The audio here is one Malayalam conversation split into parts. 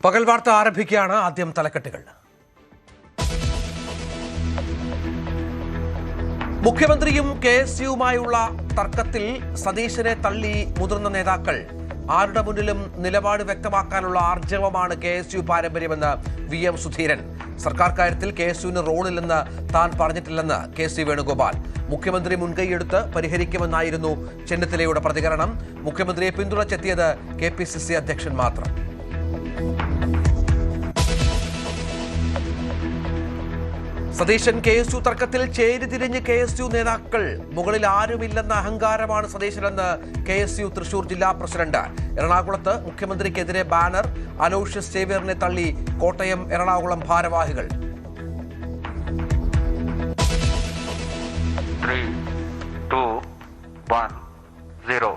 പകൽ വാർത്ത ആരംഭിക്കുകയാണ്. ആദ്യം തലക്കെട്ടുകൾ. മുഖ്യമന്ത്രിയും KSUവുമായുള്ള തർക്കത്തിൽ സതീശനെ തള്ളി മുതിർന്ന നേതാക്കൾ. ആരുടെ മുന്നിലും നിലപാട് വ്യക്തമാക്കാനുള്ള ആർജവമാണ് KSU പാരമ്പര്യമെന്ന് VM സുധീരൻ. സർക്കാർ കാര്യത്തിൽ KSUവിന് റോളില്ലെന്ന് താൻ പറഞ്ഞിട്ടില്ലെന്ന് KC വേണുഗോപാൽ. മുഖ്യമന്ത്രി മുൻകൈയെടുത്ത് പരിഹരിക്കുമെന്നായിരുന്നു ചെന്നിത്തലയുടെ പ്രതികരണം. മുഖ്യമന്ത്രിയെ പിന്തുണച്ചെത്തിയത് KPCC അധ്യക്ഷൻ മാത്രം. സതീശൻ KSU തർക്കത്തിൽ ചേരിതിരിഞ്ഞ് KSU നേതാക്കൾ. മുകളിൽ ആരുമില്ലെന്ന അഹങ്കാരമാണ് സതീശനെന്ന് KSU തൃശൂർ ജില്ലാ പ്രസിഡന്റ്. എറണാകുളത്ത് മുഖ്യമന്ത്രിക്കെതിരെ ബാനർ. അലോഷ്യസ് സേവ്യറിനെ തള്ളി കോട്ടയം എറണാകുളം ഭാരവാഹികൾ. 3, 2, 1, 0.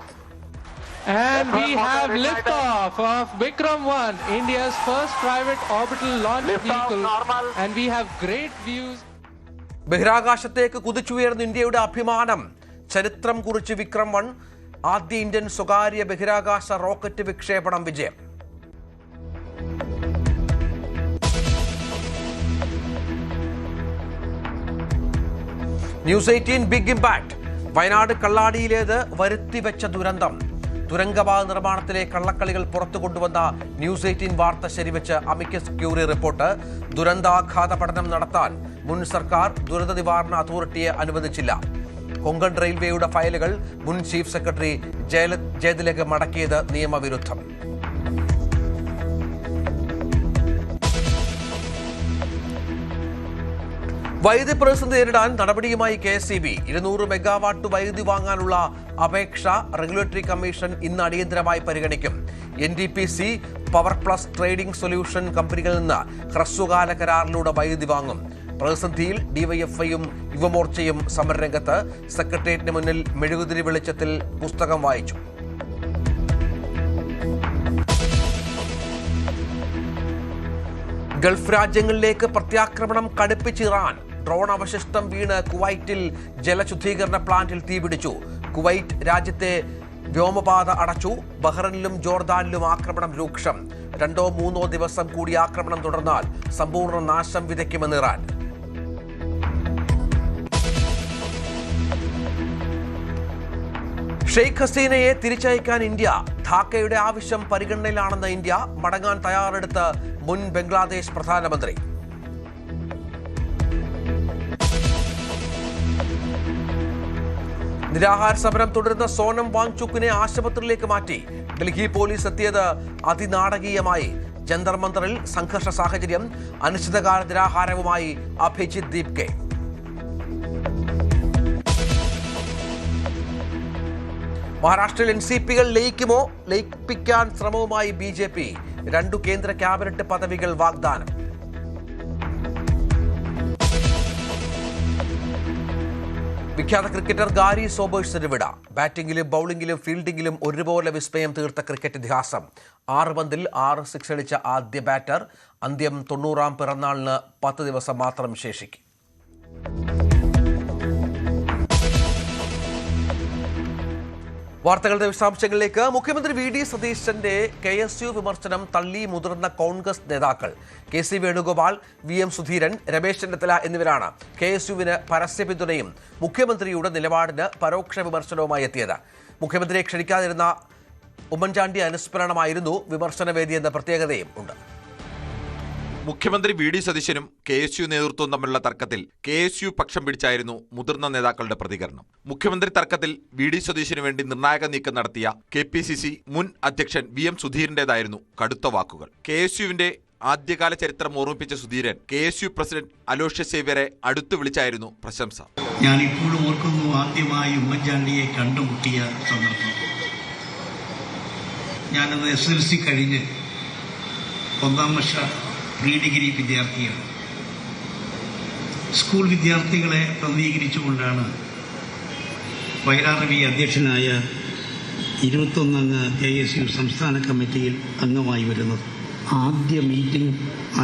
And we have liftoff of Vikram-1, India's first private orbital launch vehicle. And we have great views. ബഹിരാകാശത്തേക്ക് കുതിച്ചുയർന്ന ഇന്ത്യയുടെ അഭിമാനം. ചരിത്രം കുറിച്ച് വിക്രം-1. ആദ്യ ഇന്ത്യൻ സ്വകാര്യ ബഹിരാകാശ റോക്കറ്റ് വിക്ഷേപണം വിജയം. News 18 big impact. വയനാട് കള്ളാടിയിലേത് വരുത്തിവെച്ച ദുരന്തം. തുരങ്കപാത നിർമ്മാണത്തിലെ കള്ളക്കളികൾ പുറത്തു കൊണ്ടുവന്ന ന്യൂസ് 18 വാർത്ത ശരിവെച്ച് അമിക്കസ് ക്യൂറി റിപ്പോർട്ട്. ദുരന്താഘാത പഠനം നടത്താൻ മുൻ സർക്കാർ ദുരന്ത നിവാരണ അതോറിറ്റിയെ അനുവദിച്ചില്ല. കൊങ്കൺ റെയിൽവേയുടെ ഫയലുകൾ മുൻ ചീഫ് സെക്രട്ടറി ജയതിലേക്ക് മടക്കിയത് നിയമവിരുദ്ധം. വൈദ്യുതി പ്രതിസന്ധി നേരിടാൻ നടപടിയുമായി KSEB. 200 മെഗാവാട്ട് വൈദ്യുതി വാങ്ങാനുള്ള അപേക്ഷ റെഗുലേറ്ററി കമ്മീഷൻ ഇന്ന് അടിയന്തരമായി പരിഗണിക്കും. NTPC power plus trading solution കമ്പനികളിൽ നിന്ന് ഹ്രസ്വകാല കരാറിലൂടെ വൈദ്യുതി വാങ്ങും. പ്രതിസന്ധിയിൽ DYFIയും യുവമോർച്ചയും സമരരംഗത്ത്. സെക്രട്ടേറിയറ്റിന് മുന്നിൽ മെഴുകുതിരി വെളിച്ചത്തിൽ പുസ്തകം വായിച്ചു. ഗൾഫ് രാജ്യങ്ങളിലേക്ക് പ്രത്യാക്രമണം കടുപ്പിച്ച് ഇറാൻ. ഡ്രോൺ അവശിഷ്ടം വീണ് കുവൈറ്റിൽ ജലശുദ്ധീകരണ പ്ലാന്റിൽ തീപിടിച്ചു. കുവൈറ്റ് രാജ്യത്തെ വ്യോമപാത അടച്ചു. ബഹ്റൈനിലും ജോർദാനിലും ആക്രമണം രൂക്ഷം. 2-3 ദിവസം കൂടി ആക്രമണം തുടർന്നാൽ സമ്പൂർണ്ണ നാശം വിതയ്ക്കുമെന്ന് ഇറാൻ. ഷെയ്ഖ് ഹസീനയെ തിരിച്ചയക്കാൻ ഇന്ത്യ. ധാക്കയുടെ ആവശ്യം പരിഗണനയിലാണെന്ന് ഇന്ത്യ. മടങ്ങാൻ തയ്യാറെടുത്ത് മുൻ ബംഗ്ലാദേശ് പ്രധാനമന്ത്രി. നിരാഹാര സമരം തുടരുന്ന സോനം വാങ്ചുക്കിനെ ആശുപത്രിയിലേക്ക് മാറ്റി. ഡൽഹി പോലീസ് എത്തിയത് അതിനാടകീയമായി. ജന്തർ മന്ദറിൽ സംഘർഷ സാഹചര്യം. അനിശ്ചിതകാല നിരാഹാരവുമായി അഭിജിത് ദീപ് കെ. മഹാരാഷ്ട്രയിൽ NCPകൾ ലയിക്കുമോ? ലയിപ്പിക്കാൻ ശ്രമവുമായി BJP. 2 കേന്ദ്ര ക്യാബിനറ്റ് പദവികൾ വാഗ്ദാനം. വിഖ്യാത ക്രിക്കറ്റർ ഗാരി സോബേഴ്സിന് വിട. ബാറ്റിംഗിലും ബൌളിംഗിലും ഫീൽഡിംഗിലും ഒരുപോലെ വിസ്മയം തീർത്ത ക്രിക്കറ്റ് ഇതിഹാസം. 6 പന്തിൽ 6 സിക്സ് അടിച്ച ആദ്യ ബാറ്റർ. അന്ത്യം 90ാം പിറന്നാളിന് 10 ദിവസം മാത്രം ശേഷിക്കും. വാർത്തകളുടെ വിശദാംശങ്ങളിലേക്ക്. മുഖ്യമന്ത്രി VD സതീശന്റെ KSU വിമർശനം തള്ളി മുതിർന്ന കോൺഗ്രസ് നേതാക്കൾ. KC വേണുഗോപാൽ, VM സുധീരൻ, രമേശ് ചെന്നിത്തല എന്നിവരാണ് KSUവിന് പരസ്യ പിന്തുണയും മുഖ്യമന്ത്രിയുടെ നിലപാടിന് പരോക്ഷ വിമർശനവുമായി എത്തിയത്. മുഖ്യമന്ത്രിയെ ക്ഷണിക്കാതിരുന്ന ഉമ്മൻചാണ്ടി അനുസ്മരണമായിരുന്നു വിമർശനവേദിയെന്ന പ്രത്യേകതയും ഉണ്ട്. മുഖ്യമന്ത്രി VD സതീശനും KSU നേതൃത്വവും തമ്മിലുള്ള തർക്കത്തിൽ KSU പക്ഷം പിടിച്ചായിരുന്നു മുതിർന്ന നേതാക്കളുടെ പ്രതികരണം. മുഖ്യമന്ത്രി തർക്കത്തിൽ VD സതീശനു വേണ്ടി നിർണായക നീക്കം നടത്തിയ KPCC മുൻ അധ്യക്ഷൻ VM സുധീരന്റേതായിരുന്നു കടുത്ത വാക്കുകൾ. KSUവിന്റെ ആദ്യകാല ചരിത്രം ഓർമ്മിപ്പിച്ച സുധീരൻ KSU പ്രസിഡന്റ് അലോഷ്യസ് സേവ്യറെ അടുത്തു വിളിച്ചായിരുന്നു പ്രശംസ. ഞാൻ ഇപ്പോഴും ഓർക്കുന്നു ആദ്യമായി ഉമ്മൻചാണ്ടിയെ കണ്ടുമുട്ടിയ സന്ദർഭം. ഞാനന്ന് SLC കഴിഞ്ഞ് 1ാം വർഷ പ്രീ ഡിഗ്രി വിദ്യാർത്ഥിയാണ്. സ്കൂൾ വിദ്യാർത്ഥികളെ പ്രതിനിധീകരിച്ചുകൊണ്ടാണ് വൈരാറവി അധ്യക്ഷനായ 21 അംഗ KSU സംസ്ഥാന കമ്മിറ്റിയിൽ അംഗമായി വരുന്നത്. ആദ്യ മീറ്റിംഗ്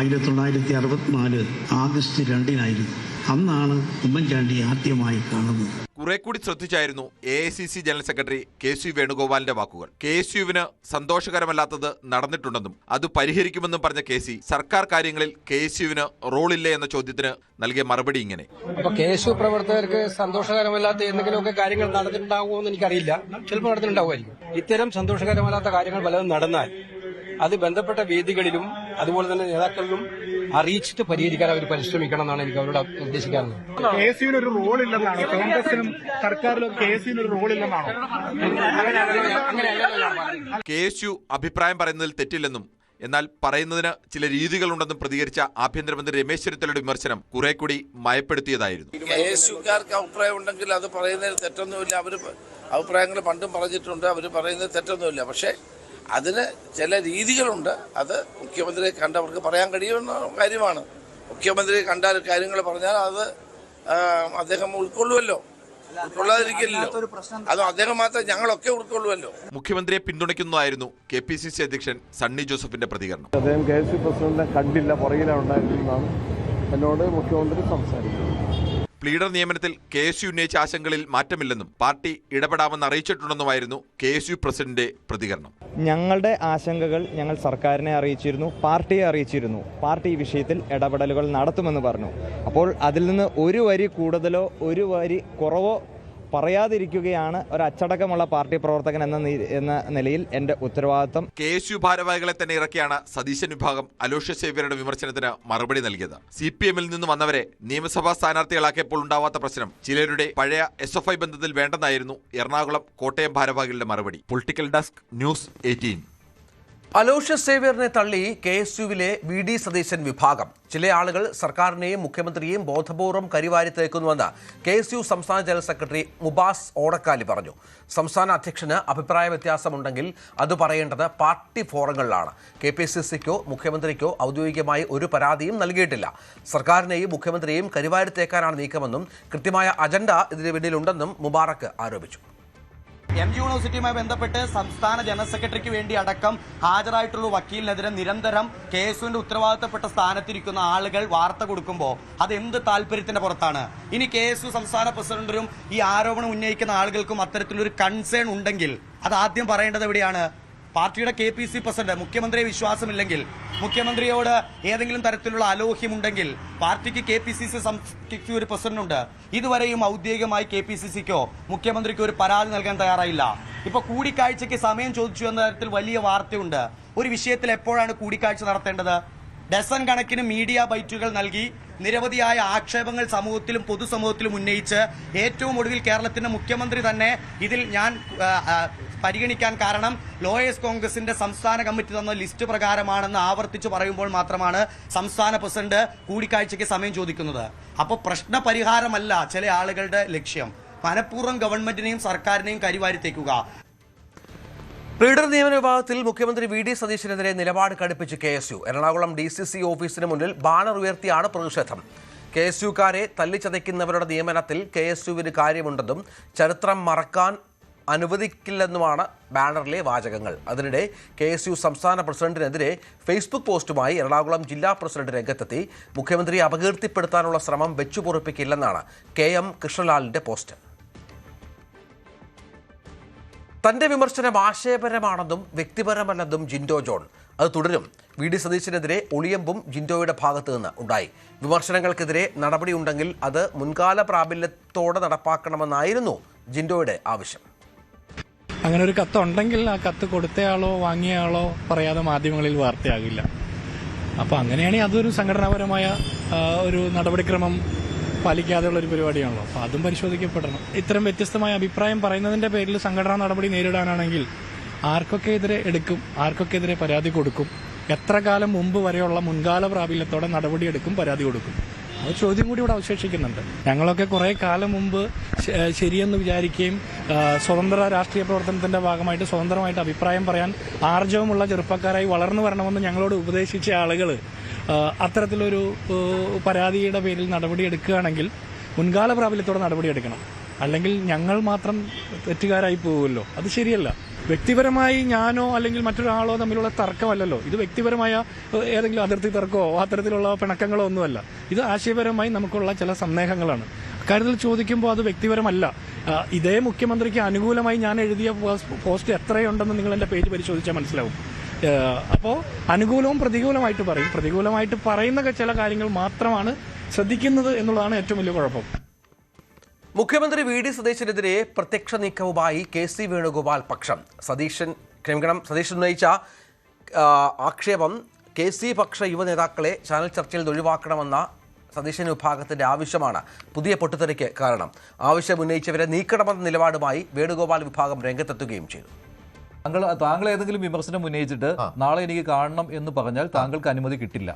1964 ആഗസ്റ്റ് 2-നായിരുന്നു. അന്നാണ് ഉമ്മൻചാണ്ടി ആദ്യമായി കാണുന്നത്. കുറെ കൂടി ശ്രദ്ധിച്ചായിരുന്നു AICC ജനറൽ സെക്രട്ടറി KC വേണുഗോപാലിന്റെ വാക്കുകൾ. KSUവിന് സന്തോഷകരമല്ലാത്തത് നടന്നിട്ടുണ്ടെന്നും അത് പരിഹരിക്കുമെന്നും പറഞ്ഞ KC സർക്കാർ കാര്യങ്ങളിൽ KSUവിന് റോളില്ലേ എന്ന ചോദ്യത്തിന് നൽകിയ മറുപടി ഇങ്ങനെ: അപ്പൊ KSU പ്രവർത്തകർക്ക് സന്തോഷകരമല്ലാത്ത എന്തെങ്കിലുമൊക്കെ കാര്യങ്ങൾ നടന്നിട്ടുണ്ടാകുമോ എന്ന് എനിക്കറിയില്ല. ചിലപ്പോൾ നടന്നിട്ടുണ്ടാവുമായിരിക്കും. ഇത്തരം സന്തോഷകരമല്ലാത്ത കാര്യങ്ങൾ പലതും നടന്നാൽ അത് ബന്ധപ്പെട്ട വേദികളിലും അതുപോലെ തന്നെ നേതാക്കളിലും അറിയിച്ചിട്ട് പരിഹരിക്കാൻ അവർ പരിശ്രമിക്കണം എന്നാണ് എനിക്ക് അവരോട് നിർദ്ദേശിക്കാറുള്ളത്. KSUവിന് ഒരു റോളില്ലെന്നാണ് കോൺഗ്രസിനും സർക്കാരിലും KSUവിന് ഒരു റോളില്ലെന്നാണോ? KSU അഭിപ്രായം പറയുന്നതിൽ തെറ്റില്ലെന്നും എന്നാൽ പറയുന്നതിന് ചില രീതികളുണ്ടെന്നും പ്രതികരിച്ച ആഭ്യന്തരമന്ത്രി രമേശ് ചെന്നിത്തലയുടെ വിമർശനം കുറെ കൂടി മയപ്പെടുത്തിയതായിരുന്നു. KSUക്കാർക്ക് അഭിപ്രായം ഉണ്ടെങ്കിൽ അത് പറയുന്നതിൽ തെറ്റൊന്നുമില്ല. അവർ അഭിപ്രായങ്ങൾ പണ്ടും പറഞ്ഞിട്ടുണ്ട്. അവർ പറയുന്നതിൽ തെറ്റൊന്നുമില്ല. പക്ഷേ അതിന് ചില രീതികളുണ്ട്. അത് മുഖ്യമന്ത്രിയെ കണ്ടവർക്ക് പറയാൻ കഴിയുന്ന കാര്യമാണ്. മുഖ്യമന്ത്രി കണ്ട കാര്യങ്ങൾ പറഞ്ഞാൽ അത് അദ്ദേഹം ഉൾക്കൊള്ളുമല്ലോ, ഉൾക്കൊള്ളാതിരിക്കില്ലല്ലോ. അത് അദ്ദേഹം മാത്രം, ഞങ്ങളൊക്കെ ഉൾക്കൊള്ളുമല്ലോ. മുഖ്യമന്ത്രിയെ പിന്തുണയ്ക്കുന്നതായിരുന്നു KPCC അധ്യക്ഷൻ സണ്ണി ജോസഫിന്റെ പ്രതികരണം. അദ്ദേഹം KSU പ്രസിഡന്റിനെ കണ്ടില്ല, പുറകിലാണ് ഉണ്ടായിരുന്നതാണ് എന്നോട് മുഖ്യമന്ത്രി സംസാരിക്കുന്നത്. പ്ലീഡർ നിയമനത്തിൽ KSU ഉന്നയിച്ച ആശങ്കകളിൽ മാറ്റമില്ലെന്നും പാർട്ടി ഇടപെടാമെന്ന് അറിയിച്ചിട്ടുണ്ടെന്നുമായിരുന്നു KSU പ്രസിഡന്റ് പ്രതികരണം. ഞങ്ങളുടെ ആശങ്കകൾ ഞങ്ങൾ സർക്കാരിനെ അറിയിച്ചിരുന്നു, പാർട്ടിയെ അറിയിച്ചിരുന്നു. പാർട്ടി ഈ വിഷയത്തിൽ ഇടപെടലുകൾ നടത്തുമെന്ന് പറഞ്ഞു. അപ്പോൾ അതിൽ നിന്ന് ഒരു വരി കൂടുതലോ ഒരു വരി കുറവോ പറയാതിരിക്കുകയാണ് ഒരു അച്ചടക്കമുള്ള പാർട്ടി പ്രവർത്തകൻ എന്ന നിലയിൽ എൻ്റെ ഉത്തരവാദിത്തം. KSU ഭാരവാഹികളെ തന്നെ ഇറക്കിയാണ് സതീശൻ വിഭാഗം അലോഷ്യസ് സേവ്യരുടെ വിമർശനത്തിന് മറുപടി നൽകിയത്. CPM-ൽ നിന്ന് വന്നവരെ നിയമസഭാ സ്ഥാനാർത്ഥികളാക്കിയപ്പോൾ ഉണ്ടാവാത്ത പ്രശ്നം ചിലരുടെ പഴയ SFI ബന്ധത്തിൽ വേണ്ടെന്നായിരുന്നു എറണാകുളം കോട്ടയം ഭാരവാഹികളുടെ മറുപടി. Political desk, news 18. അലോഷ്യസ് സേവ്യറിനെ തള്ളി KSUവിലെ VD സതീശൻ വിഭാഗം. ചില ആളുകൾ സർക്കാരിനെയും മുഖ്യമന്ത്രിയെയും ബോധപൂർവ്വം കരിവാരി തേക്കുന്നുവെന്ന് KSU സംസ്ഥാന ജനറൽ സെക്രട്ടറി മുബാസ് ഓടക്കാലി പറഞ്ഞു. സംസ്ഥാന അധ്യക്ഷന് അഭിപ്രായ വ്യത്യാസമുണ്ടെങ്കിൽ അത് പറയേണ്ടത് പാർട്ടി ഫോറങ്ങളിലാണ്. KPCCക്കോ മുഖ്യമന്ത്രിക്കോ ഔദ്യോഗികമായി ഒരു പരാതിയും നൽകിയിട്ടില്ല. സർക്കാരിനെയും മുഖ്യമന്ത്രിയെയും കരിവാരി തേക്കാനാണ് നീക്കമെന്നും കൃത്യമായ അജണ്ട ഇതിന് പിന്നിലുണ്ടെന്നും മുബാറക്ക് ആരോപിച്ചു. MG യൂണിവേഴ്സിറ്റിയുമായി ബന്ധപ്പെട്ട് സംസ്ഥാന ജനറൽ സെക്രട്ടറിക്ക് വേണ്ടി അടക്കം ഹാജരായിട്ടുള്ള വക്കീലിനെതിരെ നിരന്തരം KSUവിന്റെ ഉത്തരവാദിത്തപ്പെട്ട സ്ഥാനത്തിരിക്കുന്ന ആളുകൾ വാർത്ത കൊടുക്കുമ്പോൾ അത് എന്ത് താല്പര്യത്തിന്റെ പുറത്താണ്? ഇനി KSU സംസ്ഥാന പ്രസിഡന്റിനും ഈ ആരോപണം ഉന്നയിക്കുന്ന ആളുകൾക്കും അത്തരത്തിലൊരു കൺസേൺ ഉണ്ടെങ്കിൽ അത് ആദ്യം പറയേണ്ടത് എവിടെയാണ്? പാർട്ടിയുടെ KPC പ്രസിഡന്റ് മുഖ്യമന്ത്രിയെ വിശ്വാസമില്ലെങ്കിൽ, മുഖ്യമന്ത്രിയോട് ഏതെങ്കിലും തരത്തിലുള്ള അലോഹ്യമുണ്ടെങ്കിൽ പാർട്ടിക്ക് KPCC ഒരു പ്രസിഡന്റുണ്ട്. ഇതുവരെയും ഔദ്യോഗികമായി KPCCക്കോ മുഖ്യമന്ത്രിക്കോ ഒരു പരാതി നൽകാൻ തയ്യാറായില്ല. ഇപ്പൊ കൂടിക്കാഴ്ചയ്ക്ക് സമയം ചോദിച്ചു എന്ന തരത്തിൽ വലിയ വാർത്തയുണ്ട്. ഒരു വിഷയത്തിൽ എപ്പോഴാണ് കൂടിക്കാഴ്ച നടത്തേണ്ടത്? ഡസൻ കണക്കിന് മീഡിയ ബൈറ്റുകൾ നൽകി നിരവധിയായ ആക്ഷേപങ്ങൾ സമൂഹത്തിലും പൊതുസമൂഹത്തിലും ഉന്നയിച്ച് ഏറ്റവും ഒടുവിൽ കേരളത്തിന്റെ മുഖ്യമന്ത്രി തന്നെ ഇതിൽ ഞാൻ പരിഗണിക്കാൻ കാരണം ലോയേഴ്സ് കോൺഗ്രസിന്റെ സംസ്ഥാന കമ്മിറ്റി തന്ന ലിസ്റ്റ് പ്രകാരമാണെന്ന് ആവർത്തിച്ച് പറയുമ്പോൾ മാത്രമാണ് സംസ്ഥാന പ്രസിഡന്റ് കൂടിക്കാഴ്ചയ്ക്ക് സമയം ചോദിക്കുന്നത്. അപ്പോൾ പ്രശ്ന പരിഹാരമല്ല ചില ആളുകളുടെ ലക്ഷ്യം, മനഃപൂർവ്വം ഗവൺമെന്റിനെയും സർക്കാരിനെയും കരിവാരിത്തേക്കുക. പ്ലീഡർ നിയമന വിഭാഗത്തിൽ മുഖ്യമന്ത്രി VD സതീശനെതിരെ നിലപാട് കടുപ്പിച്ച് KSU. എറണാകുളം DCC ഓഫീസിന് മുന്നിൽ ബാനർ ഉയർത്തിയാണ് പ്രതിഷേധം. KSUക്കാരെ തല്ലിച്ചതയ്ക്കുന്നവരുടെ നിയമനത്തിൽ KSUവിന് കാര്യമുണ്ടെന്നും ചരിത്രം മറക്കാൻ അനുവദിക്കില്ലെന്നുമാണ് ബാനറിലെ വാചകങ്ങൾ. അതിനിടെ KSU സംസ്ഥാന പ്രസിഡന്റിനെതിരെ ഫേസ്ബുക്ക് പോസ്റ്റുമായി എറണാകുളം ജില്ലാ പ്രസിഡന്റ് രംഗത്തെത്തി. മുഖ്യമന്ത്രിയെ അപകീർത്തിപ്പെടുത്താനുള്ള ശ്രമം വെച്ചുപൊറുപ്പിക്കില്ലെന്നാണ് KM കൃഷ്ണലാലിന്റെ പോസ്റ്റ്. തന്റെ വിമർശനം ആശയപരമാണെന്നും വ്യക്തിപരമല്ലെന്നും ജിൻഡോ ജോൺ. അത് തുടരും. VD സതീശനെതിരെ ഒളിയമ്പും ജിൻഡോയുടെ ഭാഗത്തു നിന്ന് ഉണ്ടായി. വിമർശനങ്ങൾക്കെതിരെ നടപടിയുണ്ടെങ്കിൽ അത് മുൻകാല പ്രാബല്യത്തോടെ നടപ്പാക്കണമെന്നായിരുന്നു ജിൻഡോയുടെ ആവശ്യം. അങ്ങനെ ഒരു കത്തുണ്ടെങ്കിൽ ആ കത്ത് കൊടുത്തയാളോ വാങ്ങിയയാളോ പറയാതെ മാധ്യമങ്ങളിൽ വാർത്തയാകില്ല. അപ്പോൾ അങ്ങനെയാണെങ്കിൽ അതൊരു സംഘടനാപരമായ ഒരു നടപടിക്രമം പാലിക്കാതെയുള്ള ഒരു പരിപാടിയാണല്ലോ. അപ്പോൾ അതും പരിശോധിക്കപ്പെടണം. ഇത്തരം വ്യത്യസ്തമായ അഭിപ്രായം പറയുന്നതിന്റെ പേരിൽ സംഘടനാ നടപടി നേരിടാനാണെങ്കിൽ ആർക്കൊക്കെ എതിരെ എടുക്കും, ആർക്കൊക്കെ എതിരെ പരാതി കൊടുക്കും, എത്ര കാലം മുമ്പ് വരെയുള്ള മുൻകാല പ്രാബല്യത്തോടെ നടപടിയെടുക്കും, പരാതി കൊടുക്കും, ആ ചോദ്യം കൂടി ഇവിടെ അവശേഷിക്കുന്നുണ്ട്. ഞങ്ങളൊക്കെ കുറേ കാലം മുമ്പ് ശരിയെന്ന് വിചാരിക്കുകയും സ്വതന്ത്ര രാഷ്ട്രീയ പ്രവർത്തനത്തിന്റെ ഭാഗമായിട്ട് സ്വതന്ത്രമായിട്ട് അഭിപ്രായം പറയാൻ ആർജവമുള്ള ചെറുപ്പക്കാരായി വളർന്നു വരണമെന്ന് ഞങ്ങളോട് ഉപദേശിച്ച ആളുകൾ അത്തരത്തിലൊരു പരാതിയുടെ പേരിൽ നടപടിയെടുക്കുകയാണെങ്കിൽ മുൻകാല പ്രാബല്യത്തോടെ നടപടിയെടുക്കണം. അല്ലെങ്കിൽ ഞങ്ങൾ മാത്രം തെറ്റുകാരായി പോകുമല്ലോ, അത് ശരിയല്ല. വ്യക്തിപരമായി ഞാനോ അല്ലെങ്കിൽ മറ്റൊരാളോ തമ്മിലുള്ള തർക്കമല്ലല്ലോ. ഇത് വ്യക്തിപരമായ ഏതെങ്കിലും അതിർത്തി തർക്കമോ അത്തരത്തിലുള്ള പിണക്കങ്ങളോ ഒന്നുമല്ല. ഇത് ആശയപരമായി നമുക്കുള്ള ചില സന്ദേഹങ്ങളാണ്. അക്കാര്യത്തിൽ ചോദിക്കുമ്പോൾ അത് വ്യക്തിപരമല്ല. ഇതേ മുഖ്യമന്ത്രിക്ക് അനുകൂലമായി ഞാൻ എഴുതിയ പോസ്റ്റ് എത്രയുണ്ടെന്ന് നിങ്ങൾ എൻ്റെ പേജ് പരിശോധിച്ചാൽ മനസ്സിലാവും. അപ്പോൾ അനുകൂലവും പ്രതികൂലമായിട്ട് പറയും. പ്രതികൂലമായിട്ട് പറയുന്ന ചില കാര്യങ്ങൾ മാത്രമാണ് ശ്രദ്ധിക്കുന്നത് എന്നുള്ളതാണ് ഏറ്റവും വലിയ കുഴപ്പം. മുഖ്യമന്ത്രി വി ഡി സതീശനെതിരെ പ്രത്യക്ഷ നീക്കവുമായി KC വേണുഗോപാൽ പക്ഷം. സതീശൻ ഉന്നയിച്ച ആക്ഷേപം KC പക്ഷ യുവ നേതാക്കളെ ചാനൽ ചർച്ചയിൽ നിന്ന് ഒഴിവാക്കണമെന്ന സതീശൻ വിഭാഗത്തിന്റെ ആവശ്യമാണ് പുതിയ പൊട്ടിത്തെറിക്ക് കാരണം. ആവശ്യം ഉന്നയിച്ചവരെ നീക്കണമെന്ന നിലപാടുമായി വേണുഗോപാൽ വിഭാഗം രംഗത്തെത്തുകയും ചെയ്തു. താങ്കൾ ഏതെങ്കിലും വിമർശനം ഉന്നയിച്ചിട്ട് നാളെ എനിക്ക് കാണണം എന്ന് പറഞ്ഞാൽ താങ്കൾക്ക് അനുമതി കിട്ടില്ല.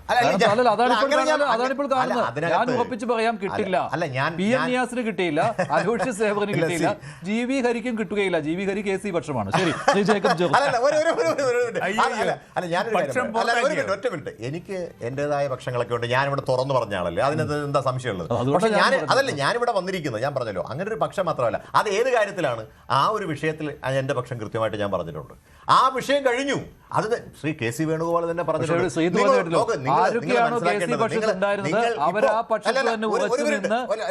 അതാണിപ്പോൾ കാണുന്നത്. ഞാൻ ഉറപ്പിച്ച് പറയാം, കിട്ടില്ല. PM നിയാസിന് കിട്ടിയില്ല, അലോഷ്യസ് സേവറിന് കിട്ടിയില്ല, GV ഹരിക്കും കിട്ടുകയില്ല. GV Hari KC പക്ഷമാണ്. ശരി, ജേക്കബ് ജോർജ്. ഒറ്റ മിനിറ്റ്, എനിക്ക് എന്റേതായ പക്ഷങ്ങളൊക്കെ ഉണ്ട്. ഞാനിവിടെ തുറന്നു പറഞ്ഞ ആളല്ലേ, അതിനകത്ത് എന്താ സംശയമുള്ളത്? അതല്ല ഞാനിവിടെ വന്നിരിക്കുന്നത്, ഞാൻ പറഞ്ഞല്ലോ, അങ്ങനെ ഒരു പക്ഷം മാത്രമല്ല. അത് ഏത് കാര്യത്തിലാണ്? ആ ഒരു വിഷയത്തിൽ എന്റെ പക്ഷം കൃത്യമായിട്ട് ഞാൻ പറഞ്ഞിട്ടുണ്ട്. ആ വിഷയം കഴിഞ്ഞു. അത് ശ്രീ KC വേണുഗോപാൽ തന്നെ പറഞ്ഞിട്ടുണ്ട്.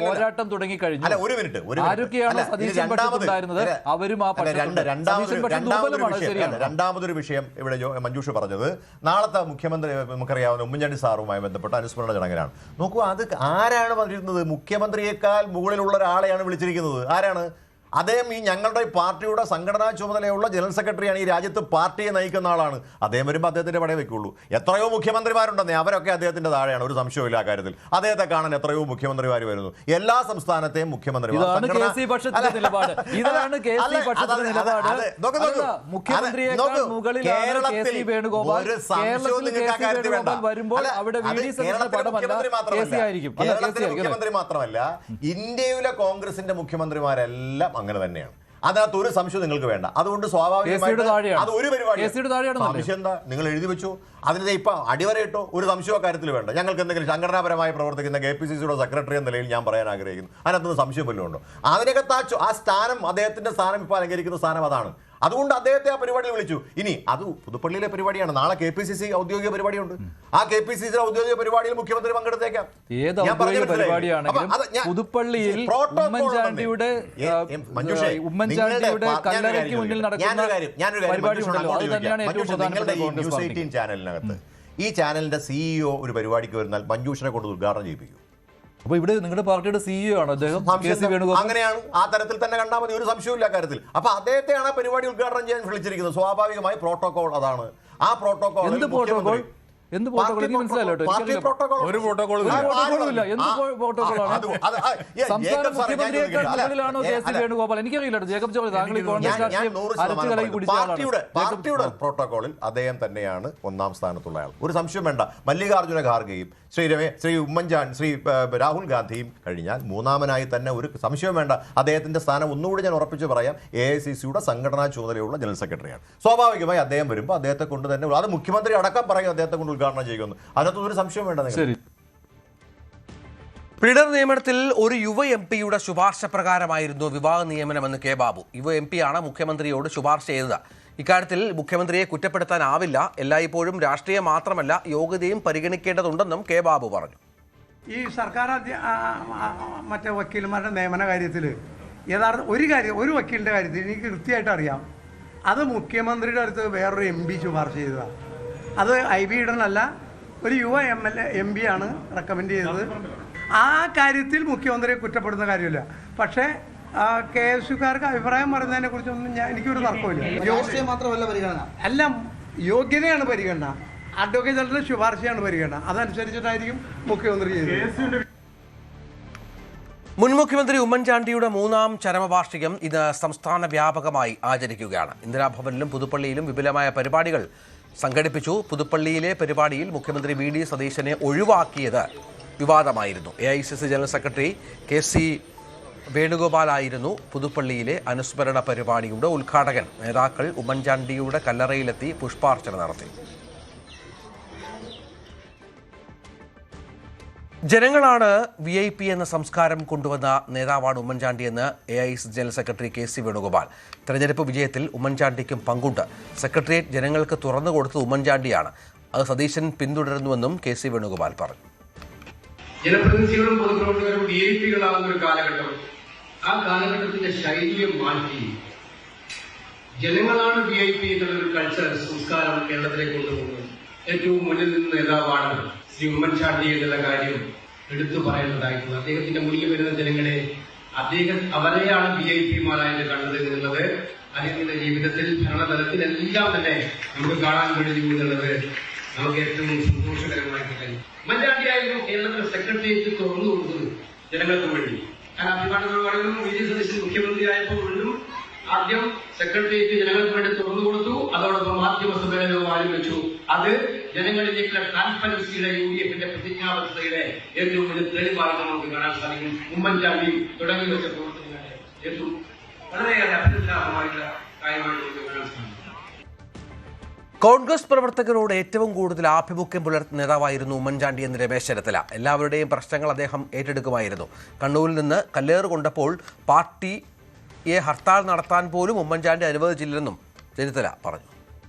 പോരാട്ടം തുടങ്ങി കഴിഞ്ഞു. ഒരു മിനിറ്റ്, രണ്ടാമതൊരു വിഷയം ഇവിടെ മഞ്ജുഷ പറഞ്ഞത്, നാളത്തെ മുഖ്യമന്ത്രി നമുക്കറിയാവുന്ന ഉമ്മൻചാണ്ടി സാറുമായി ബന്ധപ്പെട്ട അനുസ്മരണ ചടങ്ങിലാണ്. നോക്കൂ, അത് ആരാണ് പറഞ്ഞിരുന്നത്? മുഖ്യമന്ത്രിയേക്കാൾ മുകളിലുള്ള ഒരാളെയാണ് വിളിച്ചിരിക്കുന്നത്. ആരാണ് അദ്ദേഹം? ഈ ഞങ്ങളുടെ പാർട്ടിയുടെ സംഘടനാ ചുമതലയുള്ള ജനറൽ സെക്രട്ടറിയാണ്. ഈ രാജ്യത്ത് പാർട്ടിയെ നയിക്കുന്ന ആളാണ്. അദ്ദേഹം വരുമ്പോൾ അദ്ദേഹത്തിന്റെ പടയെ വെക്കുള്ളൂ. എത്രയോ മുഖ്യമന്ത്രിമാരുണ്ടെന്നേ, അവരൊക്കെ അദ്ദേഹത്തിന്റെ താഴെയാണ്. ഒരു സംശയമില്ല ആ കാര്യത്തിൽ. അദ്ദേഹത്തെ കാണാൻ എത്രയോ മുഖ്യമന്ത്രിമാർ വരുന്നു. എല്ലാ സംസ്ഥാനത്തെയും മുഖ്യമന്ത്രിമാർ മുഖ്യമന്ത്രി മാത്രമല്ല, ഇന്ത്യയിലെ കോൺഗ്രസിന്റെ മുഖ്യമന്ത്രിമാരെല്ലാം അങ്ങനെ തന്നെയാണ്. അതിനകത്ത് ഒരു സംശയം നിങ്ങൾക്ക് വേണ്ട. അതുകൊണ്ട് സ്വാഭാവികമായിട്ട് അത് ഒരു പരിപാടി സംശയം എന്താ? നിങ്ങൾ എഴുതി വെച്ചു, അതിനെ ഇപ്പൊ അടിവരയിട്ടോ, ഒരു സംശയ കാര്യത്തിൽ വേണ്ട. ഞങ്ങൾക്ക് എന്തെങ്കിലും സംഘടനാപരമായി പ്രവർത്തിക്കുന്ന KPCCയുടെ സെക്രട്ടറി എന്ന നിലയിൽ ഞാൻ പറയാൻ ആഗ്രഹിക്കുന്നു. അതിനകത്ത് സംശയം വല്ലതും ഉണ്ടോ? അതിനകത്ത് ആ സ്ഥാനം, അദ്ദേഹത്തിന്റെ സ്ഥാനം ഇപ്പോൾ അലങ്കരിക്കുന്ന സ്ഥാനം അതാണ്. അതുകൊണ്ട് അദ്ദേഹത്തെ ആ പരിപാടിയിൽ വിളിച്ചു. ഇനി അത് പുതുപ്പള്ളിയിലെ പരിപാടിയാണ്. നാളെ KPCC ഔദ്യോഗിക പരിപാടിയുണ്ട്. ആ KPCC ഔദ്യോഗിക പരിപാടിയിൽ മുഖ്യമന്ത്രി പങ്കെടുത്തേക്കാം. പുതുപ്പള്ളിയിൽ ഉമ്മൻചാണ്ടിയുടെ കല്ലറയ്ക്ക് മുന്നിൽ നടക്കുന്ന പരിപാടി ചാനലിനകത്ത് ഈ ചാനലിന്റെ CEO ഒരു പരിപാടിക്ക് വരുന്നാൽ മഞ്ജുഷിനെ കൊണ്ട് ഉദ്ഘാടനം ചെയ്യിപ്പിക്കും. അപ്പൊ ഇവിടെ നിങ്ങളുടെ പാർട്ടിയുടെ CEO ആണ് അദ്ദേഹം. അങ്ങനെയാണ്, ആ തരത്തിൽ തന്നെ കണ്ടാൽ മതി, ഒരു സംശയമില്ല കാര്യത്തിൽ. അപ്പൊ അദ്ദേഹത്തെയാണ് ആ പരിപാടി ഉദ്ഘാടനം ചെയ്യാൻ വിളിച്ചിരിക്കുന്നത്. സ്വാഭാവികമായി പ്രോട്ടോകോൾ അതാണ്. ആ പ്രോട്ടോകോൾ എന്ത് പ്രോട്ടോകോൾ? എന്ത് പ്രോട്ടോകോൾ? എനിക്ക് മനസ്സിലായില്ല. ഒരു പ്രോട്ടോകോളും ഇല്ല. എന്ത് പ്രോട്ടോകോളാണ്? സംസ്ഥാന മുഖ്യമന്ത്രിയേക്കാൾ മുകളിലാണോ KC വേണുഗോപാൽ? എനിക്കറിയില്ല. ജേക്കബ് ജോർജ്, താങ്കൾ ഈ കോൺഗ്രസ് രാഷ്ട്രീയം അരച്ചുകളി കുടിച്ച ആളാണ്. പാർട്ടിയുടെ പ്രോട്ടോകോളിൽ അദ്ദേഹം തന്നെയാണ് ഒന്നാം സ്ഥാനത്തുള്ള ആൾ. ഒരു സംശയം വേണ്ട. മല്ലികാർജ്ജുന ഖാർഗെയും ശ്രീ ഉമ്മൻചാണ്ടി, ശ്രീ രാഹുൽ ഗാന്ധിയും കഴിഞ്ഞാൽ മൂന്നാമനായി തന്നെ ഒരു സംശയം വേണ്ട. അദ്ദേഹത്തിന്റെ സ്ഥാനം ഒന്നുകൂടി ഞാൻ ഉറപ്പിച്ച് പറയാം, AICCയുടെ സംഘടനാ ചുമതലയുള്ള ജനറൽ സെക്രട്ടറിയാണ്. സ്വാഭാവികമായി അദ്ദേഹം വരുമ്പോൾ അദ്ദേഹത്തെ കൊണ്ട് തന്നെ, അത് മുഖ്യമന്ത്രി അടക്കം പറയും, അദ്ദേഹത്തെ കൊണ്ട് ഉദ്ഘാടനം ചെയ്യുമെന്ന്. അതിനകത്ത് ഒരു സംശയം വേണ്ട. പ്ലീഡർ നിയമനത്തിൽ ഒരു യുവ MP-യുടെ ശുപാർശ പ്രകാരമായിരുന്നു വിവാഹ നിയമനമെന്ന് K. ബാബു. യുവ MP-യാണ് മുഖ്യമന്ത്രിയോട് ശുപാർശ ചെയ്തത്. ഇക്കാര്യത്തിൽ മുഖ്യമന്ത്രിയെ കുറ്റപ്പെടുത്താനാവില്ല. എല്ലായ്പ്പോഴും രാഷ്ട്രീയം മാത്രമല്ല, യോഗ്യതയും പരിഗണിക്കേണ്ടതുണ്ടെന്നും K. ബാബു പറഞ്ഞു. ഈ സർക്കാർ മറ്റേ വക്കീലന്മാരുടെ നിയമന കാര്യത്തിൽ യഥാർത്ഥ ഒരു വക്കീലിൻ്റെ കാര്യത്തിൽ എനിക്ക് കൃത്യമായിട്ട് അറിയാം. അത് മുഖ്യമന്ത്രിയുടെ അടുത്ത് വേറൊരു MP ശുപാർശ ചെയ്തതാണ്. അത് IB ഈഡനല്ല, ഒരു യുവ MP ആണ് റെക്കമെൻഡ് ചെയ്തത്. ആ കാര്യത്തിൽ മുഖ്യമന്ത്രിയെ കുറ്റപ്പെടുന്ന കാര്യമില്ല. പക്ഷേ KSUക്കാർക്ക് അഭിപ്രായം പറയുന്നതിനെ കുറിച്ചൊന്നും എനിക്കൊരു തർക്കമില്ല. രാഷ്ട്രീയം മാത്രമല്ല പരിഗണന, എല്ലാം യോഗ്യതയാണ് പരിഗണന. അഡ്വക്കേറ്റ് ജനറലിന്റെ ശുപാർശയാണ് പരിഗണന. അതനുസരിച്ചിട്ടായിരിക്കും മുഖ്യമന്ത്രി ചെയ്തത്. മുൻ മുഖ്യമന്ത്രി ഉമ്മൻചാണ്ടിയുടെ 3ാം ചരമവാർഷികം ഇന്ന് സംസ്ഥാന വ്യാപകമായി ആചരിക്കുകയാണ്. ഇന്ദിരാഭവനിലും പുതുപ്പള്ളിയിലും വിപുലമായ പരിപാടികൾ സംഘടിപ്പിച്ചു. പുതുപ്പള്ളിയിലെ പരിപാടിയിൽ മുഖ്യമന്ത്രി വി ഡി സതീശനെ ഒഴിവാക്കിയത് വിവാദമായിരുന്നു. AICC ജനറൽ സെക്രട്ടറി KC വേണുഗോപാലായിരുന്നു പുതുപ്പള്ളിയിലെ അനുസ്മരണ പരിപാടിയുടെ ഉദ്ഘാടകൻ. നേതാക്കൾ ഉമ്മൻചാണ്ടിയുടെ കല്ലറയിലെത്തി പുഷ്പാർച്ചന നടത്തി. ജനങ്ങളാണ് VIP എന്ന സംസ്കാരം കൊണ്ടുവന്ന നേതാവാണ് ഉമ്മൻചാണ്ടിയെന്ന് AICC general secretary KC Venugopal. തെരഞ്ഞെടുപ്പ് വിജയത്തിൽ ഉമ്മൻചാണ്ടിക്കും പങ്കുണ്ട്. സെക്രട്ടേറിയറ്റ് ജനങ്ങൾക്ക് തുറന്നു കൊടുത്തത് ഉമ്മൻചാണ്ടിയാണ്. അത് സതീശൻ പിന്തുടരുന്നുവെന്നും KC വേണുഗോപാൽ പറഞ്ഞു. ജനപ്രതിനിധികളും പൊതുപ്രവർത്തകരും VIPകളാകുന്ന ഒരു കാലഘട്ടം, ആ കാലഘട്ടത്തിന്റെ ശൈലിയെ മാറ്റി ജനങ്ങളാണ് VIP എന്നുള്ളൊരു കൾച്ചർ, സംസ്കാരം കേരളത്തിലേക്ക് കൊണ്ടുപോകുന്നത്. ഏറ്റവും മുന്നിൽ നിന്ന് നേതാവാണ് ശ്രീ ഉമ്മൻചാണ്ടി എന്നുള്ള കാര്യം എടുത്തു പറയേണ്ടതായിട്ടുള്ളത്. അദ്ദേഹത്തിന്റെ മുന്നിൽ വരുന്ന ജനങ്ങളെ അവരെയാണ് VIPമാരായിട്ട് കണ്ടത് എന്നുള്ളത് അദ്ദേഹത്തിന്റെ ജീവിതത്തിൽ ഭരണതലത്തിലെല്ലാം തന്നെ നമുക്ക് കാണാൻ കഴിയും എന്നുള്ളത് നമുക്ക് ഏറ്റവും സന്തോഷകരമായിട്ട് കഴിയും. ഉമ്മൻചാണ്ടിയായിരുന്നു കേരളത്തിലെ സെക്രട്ടേറിയറ്റ് തുറന്നു കൊടുത്തത് ജനങ്ങൾക്ക് വേണ്ടി. കാരണം അഭിമാനങ്ങൾ പറയുന്നു, VD സതീശൻ മുഖ്യമന്ത്രിയായപ്പോൾ വീണ്ടും ആദ്യം സെക്രട്ടേറിയറ്റ് ജനങ്ങൾക്ക് വേണ്ടി തുറന്നു കൊടുത്തു. അതോടൊപ്പം മാധ്യമ സമ്മേളനവും ആരംഭിച്ചു. അത് ജനങ്ങളിലേക്കുള്ള ട്രാൻസ്പെറൻസിയുടെ UDFന്റെ പ്രതിജ്ഞാബദ്ധതയുടെ ഏറ്റവും വലിയ തെളിവായിട്ട് നമുക്ക് കാണാൻ സാധിക്കും. ഉമ്മൻചാണ്ടി തുടങ്ങി വെച്ച പ്രവർത്തനങ്ങളുടെ ഏറ്റവും വളരെയേറെ അഭിനന്ദനാർഹമായിട്ടുള്ള കാര്യമായിട്ട് നമുക്ക് കാണാൻ സാധിക്കും. കോൺഗ്രസ് പ്രവർത്തകരോട് ഏറ്റവും കൂടുതൽ ആഭിമുഖ്യം പുലർത്തുന്ന നേതാവായിരുന്നു ഉമ്മൻചാണ്ടി എന്ന് രമേശ് ചെന്നിത്തല. എല്ലാവരുടെയും പ്രശ്നങ്ങൾ അദ്ദേഹം ഏറ്റെടുക്കുമായിരുന്നു. കണ്ണൂരിൽ നിന്ന് കല്ലേറ് കൊണ്ടപ്പോൾ പാർട്ടിയെ ഹർത്താൽ നടത്താൻ പോലും ഉമ്മൻചാണ്ടി അനുവദിച്ചില്ലെന്നും ചെന്നിത്തല പറഞ്ഞു.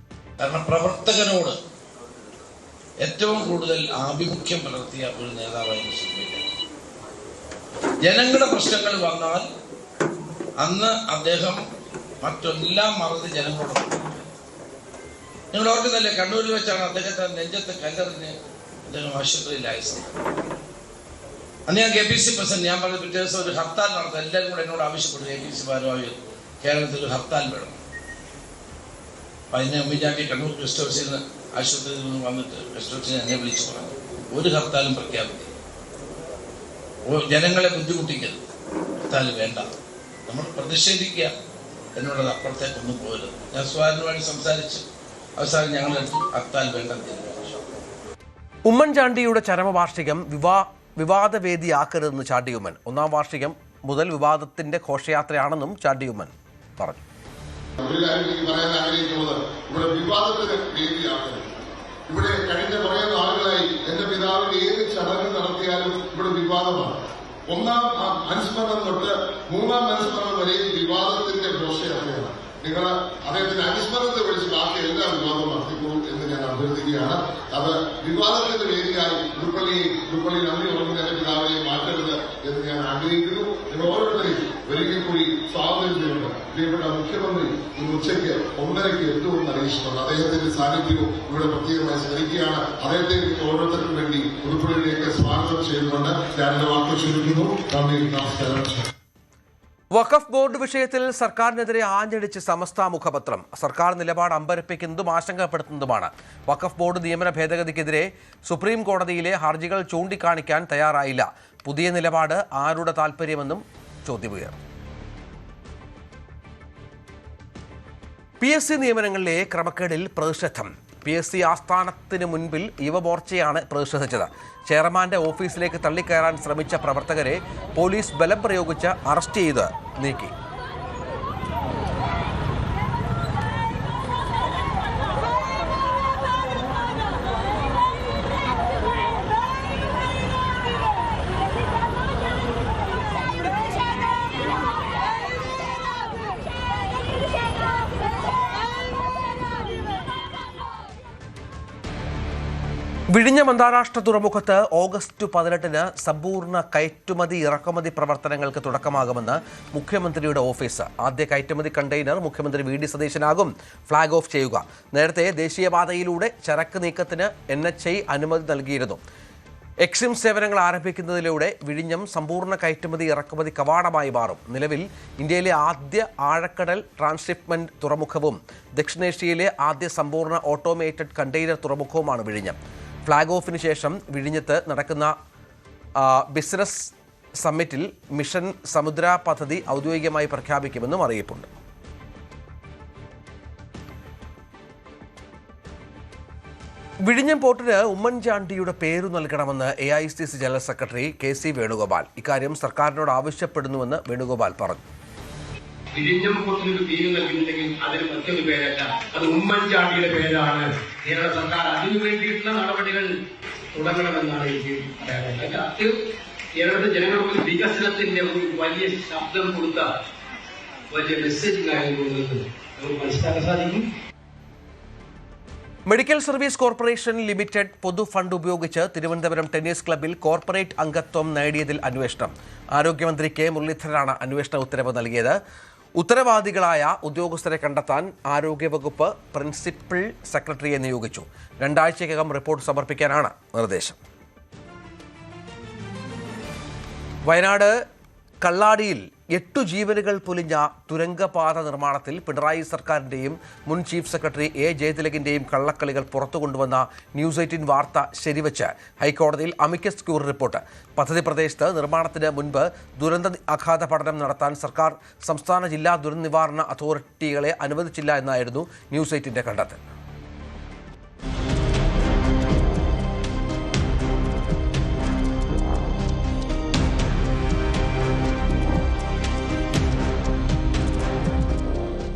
കാരണം പ്രവർത്തകരോട് ഏറ്റവും കൂടുതൽ ആഭിമുഖ്യം പുലർത്തിയ ഒരു നേതാവായിരുന്നു. ജനങ്ങളുടെ പ്രശ്നങ്ങൾ വന്നാൽ അന്ന് അദ്ദേഹം മറ്റെല്ലാം മറന്ന് ജനങ്ങളോട്. നിങ്ങൾ ഓർക്കുന്നില്ലേ, കണ്ണൂരിൽ വെച്ചാണ് അദ്ദേഹത്തെ നെഞ്ചത്ത് കല്ലെറിഞ്ഞ് അദ്ദേഹം ആശുപത്രിയിലായ സമയം. അന്ന് ഞാൻ KPC പ്രസിഡന്റ്, ഞാൻ പറഞ്ഞ പിറ്റേ ദിവസം ഒരു ഹർത്താൽ നടത്താൻ എല്ലാവരും കൂടെ എന്നോട് ആവശ്യപ്പെട്ടു. KPC ഭാരവാഹി കേരളത്തിൽ ഒരു ഹർത്താൽ വേണം. അപ്പം അതിനെ ഉമ്മൻചാണ്ടി കണ്ണൂർ ഗസ്റ്റ് ഹൗസിൽ നിന്ന് ആശുപത്രിയിൽ നിന്ന് വന്നിട്ട് ഗസ്റ്റ് ഹൗസിൽ എന്നെ വിളിച്ചു പറഞ്ഞു, ഒരു ഹർത്താലും പ്രഖ്യാപിക്കും, ജനങ്ങളെ ബുദ്ധിമുട്ടിക്കരുത്, ഹർത്താൽ വേണ്ട, നമ്മൾ പ്രതിഷേധിക്കുക എന്നുള്ളത് അപ്പുറത്തേക്കൊന്നും പോകരുത്. ഞാൻ സ്വാതന്ത്ര്യമായിട്ട് സംസാരിച്ച് അവസാനം ഞങ്ങൾ ഹർത്താൽ വേണ്ടെന്ന് തീരുമാനിച്ചു. ഉമ്മൻചാണ്ടിയുടെ ചരമവാർഷികം വിവാദവേദിയാക്കരുതെന്ന് ചാണ്ടി ഉമ്മൻ. 1-ാം വാർഷികം മുതൽ വിവാദത്തിന്റെ ഘോഷയാത്രയാണെന്നും ചാണ്ടി ഉമ്മൻ പറഞ്ഞു. ഒരു കാര്യം എനിക്ക് പറയാൻ ആഗ്രഹിക്കുന്നത്, ഇവിടെ വിവാദത്തിന് വേദിയാക്കരുത്. ഇവിടെ കഴിഞ്ഞ കുറേ നാളുകളായി എന്റെ പിതാവിന് ഏത് ചടങ്ങ് നടത്തിയാലും ഇവിടെ വിവാദമാണ്. 1-ാം അനുസ്മരണം തൊട്ട് 3-ാം അനുസ്മരണം വരെ വിവാദത്തിന്റെ ഘോഷയാത്രയാണ്. നിങ്ങൾ അദ്ദേഹത്തിന്റെ അനുസ്മരണത്തെ വിളിച്ച് ബാക്കി എല്ലാ വിവാദവും നടത്തിക്കോളൂ എന്ന് ഞാൻ അഭ്യർത്ഥിക്കുകയാണ്. അത് വിവാദത്തിന്റെ വേദിയായി ഉരുപ്പള്ളി നന്ദി ഉറങ്ങുന്ന പിതാവിനെ മാറ്റരുത് എന്ന് ഞാൻ ആഗ്രഹിക്കുന്നു. നിങ്ങൾ ഓരോരുത്തരെയും ഒരിക്കൽ കൂടി സ്വാഗതം ചെയ്യുന്നുണ്ട്. പ്രിയപ്പെട്ട മുഖ്യമന്ത്രി ഇന്ന് ഉച്ചയ്ക്ക് 1:30 എത്തുമെന്ന് അറിയിച്ചിട്ടുണ്ട്. അദ്ദേഹത്തിന്റെ സാന്നിധ്യവും ഇവിടെ പ്രത്യേകമായി സ്മരിക്കുകയാണ്. അദ്ദേഹത്തെ ഓരോരുത്തർക്കും വേണ്ടി ഉരുപ്പള്ളിയിലേക്ക് സ്വാഗതം ചെയ്യുന്നുണ്ട്. ഞാൻ എന്റെ വാക്കുകൾ ചുരുക്കുന്നു. നന്ദി, നമസ്കാരം. വഖഫ് ബോർഡ് വിഷയത്തിൽ സർക്കാരിനെതിരെ ആഞ്ഞടിച്ച് സമസ്ത മുഖപത്രം. സർക്കാർ നിലപാട് അമ്പരപ്പിക്കുന്നതും ആശങ്കപ്പെടുത്തുന്നതുമാണ്. വഖഫ് ബോർഡ് നിയമന ഭേദഗതിക്കെതിരെ സുപ്രീം കോടതിയിലെ ഹർജികൾ ചൂണ്ടിക്കാണിക്കാൻ തയ്യാറായില്ല. പുതിയ നിലപാട് ആരുടെ താൽപര്യമെന്നും ചോദ്യമുയർന്നു. PSC നിയമനങ്ങളിലെ ക്രമക്കേടിൽ പ്രതിഷേധം. PSC ആസ്ഥാനത്തിന് മുൻപിൽ യുവമോർച്ചയാണ് പ്രതിഷേധിച്ചത്. ചെയർമാന്റെ ഓഫീസിലേക്ക് തള്ളിക്കയറാൻ ശ്രമിച്ച പ്രവർത്തകരെ പോലീസ് ബലം പ്രയോഗിച്ച് അറസ്റ്റ് ചെയ്ത് നീക്കി. വിഴിഞ്ഞം അന്താരാഷ്ട്ര തുറമുഖത്ത് ഓഗസ്റ്റ് 18-ന് സമ്പൂർണ്ണ കയറ്റുമതി ഇറക്കുമതി പ്രവർത്തനങ്ങൾക്ക് തുടക്കമാകുമെന്ന് മുഖ്യമന്ത്രിയുടെ ഓഫീസ്. ആദ്യ കയറ്റുമതി കണ്ടെയ്നർ മുഖ്യമന്ത്രി VD സതീശനാകും ഫ്ളാഗ് ഓഫ് ചെയ്യുക. നേരത്തെ ദേശീയപാതയിലൂടെ ചരക്ക് നീക്കത്തിന് NHI അനുമതി നൽകിയിരുന്നു. എക്സിം സേവനങ്ങൾ ആരംഭിക്കുന്നതിലൂടെ വിഴിഞ്ഞം സമ്പൂർണ്ണ കയറ്റുമതി ഇറക്കുമതി കവാടമായി മാറും. നിലവിൽ ഇന്ത്യയിലെ ആദ്യ ആഴക്കടൽ ട്രാൻസ്ഷിപ്മെന്റ് തുറമുഖവും ദക്ഷിണേഷ്യയിലെ ആദ്യ സമ്പൂർണ്ണ ഓട്ടോമേറ്റഡ് കണ്ടെയ്നർ തുറമുഖവുമാണ് വിഴിഞ്ഞം. ഫ്ളാഗ് ഓഫിന് ശേഷം വിഴിഞ്ഞത്ത് നടക്കുന്ന ബിസിനസ് സമ്മിറ്റിൽ മിഷൻ സമുദ്ര പദ്ധതി ഔദ്യോഗികമായി പ്രഖ്യാപിക്കുമെന്നും അറിയിപ്പുണ്ട്. വിഴിഞ്ഞം പോർട്ടിന് ഉമ്മൻചാണ്ടിയുടെ പേരു നൽകണമെന്ന് AICC general secretary KC Venugopal. ഇക്കാര്യം സർക്കാരിനോട് ആവശ്യപ്പെടുന്നുവെന്ന് വേണുഗോപാൽ പറഞ്ഞു. വിഴിഞ്ഞം പോർട്ടിനൊരു പേര് നൽകിയിട്ടുണ്ടെങ്കിൽ അതിന് മറ്റൊരു പേരല്ല, അത് ഉമ്മൻചാണ്ടിയുടെ പേരാണ്. കേരള സർക്കാർ അതിനു വേണ്ടിയിട്ടുള്ള നടപടികൾ തുടങ്ങണമെന്നാണ് എനിക്ക് പറയാനുള്ളത്. അത് കേരളത്തിലെ ജനങ്ങൾക്ക് വികസനത്തിന്റെ ഒരു വലിയ ശബ്ദം കൊടുത്ത വലിയ മെസ്സേജ് കാര്യങ്ങൾക്ക് നമുക്ക് മനസ്സിലാക്കാൻ സാധിക്കും. മെഡിക്കൽ സർവീസ് കോർപ്പറേഷൻ ലിമിറ്റഡ് പൊതു ഫണ്ട് ഉപയോഗിച്ച് തിരുവനന്തപുരം ടെന്നീസ് ക്ലബ്ബിൽ കോർപ്പറേറ്റ് അംഗത്വം നേടിയതിൽ അന്വേഷണം. ആരോഗ്യമന്ത്രി കെ മുരളീധരനാണ് അന്വേഷണ ഉത്തരവ് നൽകിയത്. ഉത്തരവാദികളായ ഉദ്യോഗസ്ഥരെ കണ്ടെത്താൻ ആരോഗ്യവകുപ്പ് പ്രിൻസിപ്പൽ സെക്രട്ടറിയെ നിയോഗിച്ചു. 2 ആഴ്ചയ്ക്കകം റിപ്പോർട്ട് സമർപ്പിക്കാനാണ് നിർദ്ദേശം. വയനാട് കള്ളാടിയിൽ 8 ജീവനുകൾ പൊലിഞ്ഞ തുരങ്കപാത നിർമ്മാണത്തിൽ പിണറായി സർക്കാരിൻ്റെയും മുൻ ചീഫ് സെക്രട്ടറി എ ജയതിലകിൻ്റെയും കള്ളക്കളികൾ പുറത്തുകൊണ്ടുവന്ന ന്യൂസ് 18 വാർത്ത ശരിവച്ച് ഹൈക്കോടതിയിൽ അമിക്കസ് ക്യൂറി റിപ്പോർട്ട്. പദ്ധതി പ്രദേശത്ത് നിർമ്മാണത്തിന് മുൻപ് ദുരന്ത ആഘാത പഠനം നടത്താൻ സർക്കാർ സംസ്ഥാന ജില്ലാ ദുരന്ത നിവാരണ അതോറിറ്റികളെ അനുവദിച്ചില്ല എന്നായിരുന്നു ന്യൂസ് 18 കണ്ടെത്തൽ.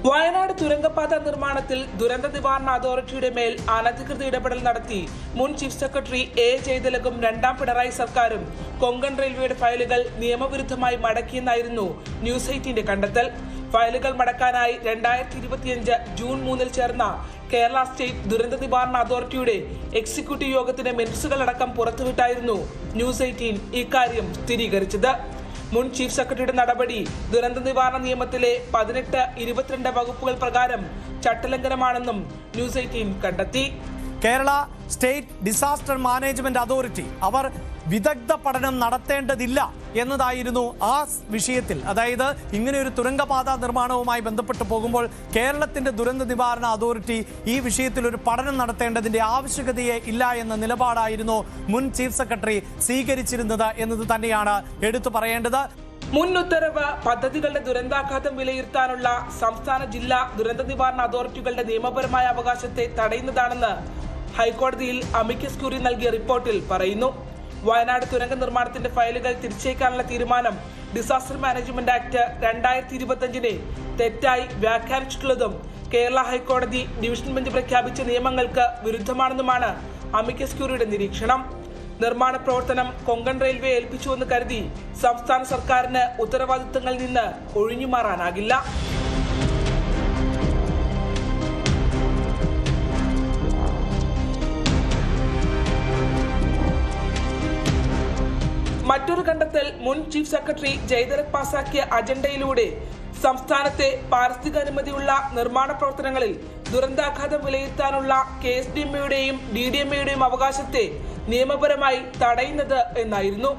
വയനാട് തുരങ്കപാത നിർമ്മാണത്തിൽ ദുരന്ത നിവാരണ അതോറിറ്റിയുടെ മേൽ അനധികൃത ഇടപെടൽ നടത്തി മുൻ ചീഫ് സെക്രട്ടറി എ ജയതിലകും 2ാം പിണറായി സർക്കാരും കൊങ്കൺ റെയിൽവേയുടെ ഫയലുകൾ നിയമവിരുദ്ധമായി മടക്കിയെന്നായിരുന്നു ന്യൂസ് 18 കണ്ടെത്തൽ. ഫയലുകൾ മടക്കാനായി 2025 ജൂൺ 3 ചേർന്ന കേരള സ്റ്റേറ്റ് ദുരന്ത നിവാരണ അതോറിറ്റിയുടെ എക്സിക്യൂട്ടീവ് യോഗത്തിന് മിനിറ്റ്സുകളടക്കം പുറത്തുവിട്ടായിരുന്നു ന്യൂസ് 18 ഇക്കാര്യം സ്ഥിരീകരിച്ചത്. മുൻ ചീഫ് സെക്രട്ടറിയുടെ നടപടി ദുരന്ത നിവാരണ നിയമത്തിലെ 18, 22 വകുപ്പുകൾ പ്രകാരം ചട്ടലംഘനമാണെന്നും ന്യൂസ് 18 കണ്ടെത്തി. Kerala state disaster management authority അവർ വിദഗ്ധ പഠനം നടത്തേണ്ടതില്ല എന്നതായിരുന്നു ആ വിഷയത്തിൽ. അതായത് ഇങ്ങനെ ഒരു തുരങ്കപാത നിർമ്മാണവുമായി ബന്ധപ്പെട്ട് പോകുമ്പോൾ കേരളത്തിന്റെ ദുരന്ത നിവാരണ അതോറിറ്റി ഈ വിഷയത്തിൽ ഒരു പഠനം നടത്തേണ്ടതിന്റെ ആവശ്യകതയെ ഇല്ല എന്ന നിലപാടായിരുന്നു മുൻ ചീഫ് സെക്രട്ടറി സ്വീകരിച്ചിരുന്നത് എന്നത് തന്നെയാണ് എടുത്തു പറയേണ്ടത്. മുൻ ഉത്തരവ് പദ്ധതികളുടെ ദുരന്താഘാതം വിലയിരുത്താനുള്ള സംസ്ഥാന ജില്ലാ ദുരന്ത നിവാരണ അതോറിറ്റികളുടെ നിയമപരമായ അവകാശത്തെ തടയുന്നതാണെന്ന് ഹൈക്കോടതിയിൽ അമിക്കസ് ക്യൂറി നൽകിയ റിപ്പോർട്ടിൽ പറയുന്നു. വയനാട് തുരങ്ക നിർമ്മാണത്തിന്റെ ഫയലുകൾ തിരിച്ചേക്കാനുള്ള തീരുമാനം ഡിസാസ്റ്റർ മാനേജ്മെന്റ് ആക്ട് 2025 തെറ്റായി വ്യാഖ്യാനിച്ചിട്ടുള്ളതും കേരള ഹൈക്കോടതി ഡിവിഷൻ ബെഞ്ച് പ്രഖ്യാപിച്ച നിയമങ്ങൾക്ക് വിരുദ്ധമാണെന്നുമാണ് അമിക്കസ് ക്യൂറിയുടെ നിരീക്ഷണം. നിർമ്മാണ പ്രവർത്തനം കൊങ്കൺ റെയിൽവേ ഏൽപ്പിച്ചുവെന്ന് കരുതി സംസ്ഥാന സർക്കാരിന് ഉത്തരവാദിത്തങ്ങളിൽ നിന്ന് ഒഴിഞ്ഞുമാറാനാകില്ല. മറ്റൊരു കണ്ടെത്തൽ മുൻ ചീഫ് സെക്രട്ടറി ജയതിലക് പാസാക്കിയ അജണ്ടയിലൂടെ സംസ്ഥാനത്തെ പാരിസ്ഥിതികാനുമതിയുള്ള നിർമ്മാണ പ്രവർത്തനങ്ങളിൽ ദുരന്താഘാതം വിലയിരുത്താനുള്ള KSDMAയുടെയും DDMAയുടെയും അവകാശത്തെ നിയമപരമായി തടയുന്നത് എന്നായിരുന്നു.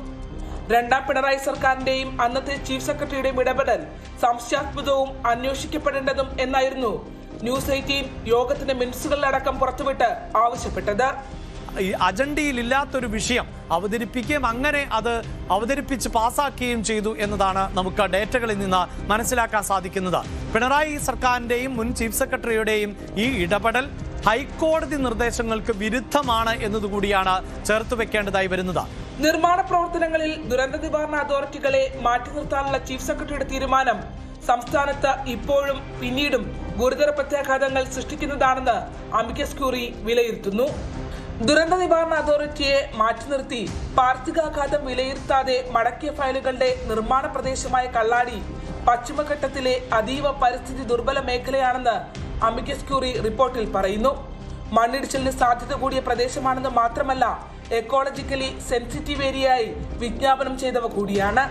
2ാം പിണറായി സർക്കാരിന്റെയും അന്നത്തെ ചീഫ് സെക്രട്ടറിയുടെയും ഇടപെടൽ സംശയാസ്പദവും അന്വേഷിക്കപ്പെടേണ്ടതും എന്നായിരുന്നു ന്യൂസ് 18 യോഗത്തിന്റെ മിനിറ്റ്സുകളിലടക്കം പുറത്തുവിട്ട് ആവശ്യപ്പെട്ടത്. ഈ അജണ്ടയിലില്ലാത്തൊരു വിഷയം അവതരിപ്പിക്കുകയും അങ്ങനെ അത് അവതരിപ്പിച്ച് പാസാക്കുകയും ചെയ്തു എന്നതാണ് നമുക്ക് ഡേറ്റകളിൽ നിന്ന് മനസ്സിലാക്കാൻ സാധിക്കുന്നത്. പിണറായി സർക്കാരിന്റെയും മുൻ ചീഫ് സെക്രട്ടറിയുടെയും ഈ ഇടപെടൽ ഹൈക്കോടതി നിർദ്ദേശങ്ങൾക്ക് വിരുദ്ധമാണ് എന്നതുകൂടിയാണ് ചേർത്ത് വെക്കേണ്ടതായി വരുന്നത്. നിർമ്മാണ പ്രവർത്തനങ്ങളിൽ ദുരന്ത നിവാരണ അതോറിറ്റികളെ മാറ്റി നിർത്താനുള്ള ചീഫ് സെക്രട്ടറിയുടെ തീരുമാനം സംസ്ഥാനത്ത് ഇപ്പോഴും പിന്നീടും ഗുരുതര പ്രത്യാഘാതങ്ങൾ സൃഷ്ടിക്കുന്നതാണെന്ന് അമിക്കസ് ക്യൂറി വിലയിരുത്തുന്നു. ദുരന്ത നിവാരണ അതോറിറ്റിയെ മാറ്റി നിർത്തി പാരിസ്ഥിതികാഘാതം വിലയിരുത്താതെ മടക്കിയ ഫയലുകളുടെ നിർമ്മാണ പ്രദേശമായ കള്ളാടി പശ്ചിമഘട്ടത്തിലെ അതീവ പരിസ്ഥിതി ദുർബല മേഖലയാണെന്ന് അമിക്കസ് ക്യൂറി റിപ്പോർട്ടിൽ പറയുന്നു. മണ്ണിടിച്ചിലിന് സാധ്യത കൂടിയ പ്രദേശമാണെന്ന് മാത്രമല്ല എക്കോളജിക്കലി സെൻസിറ്റീവ് ഏരിയയായി വിജ്ഞാപനം ചെയ്തവ കൂടിയാണ്.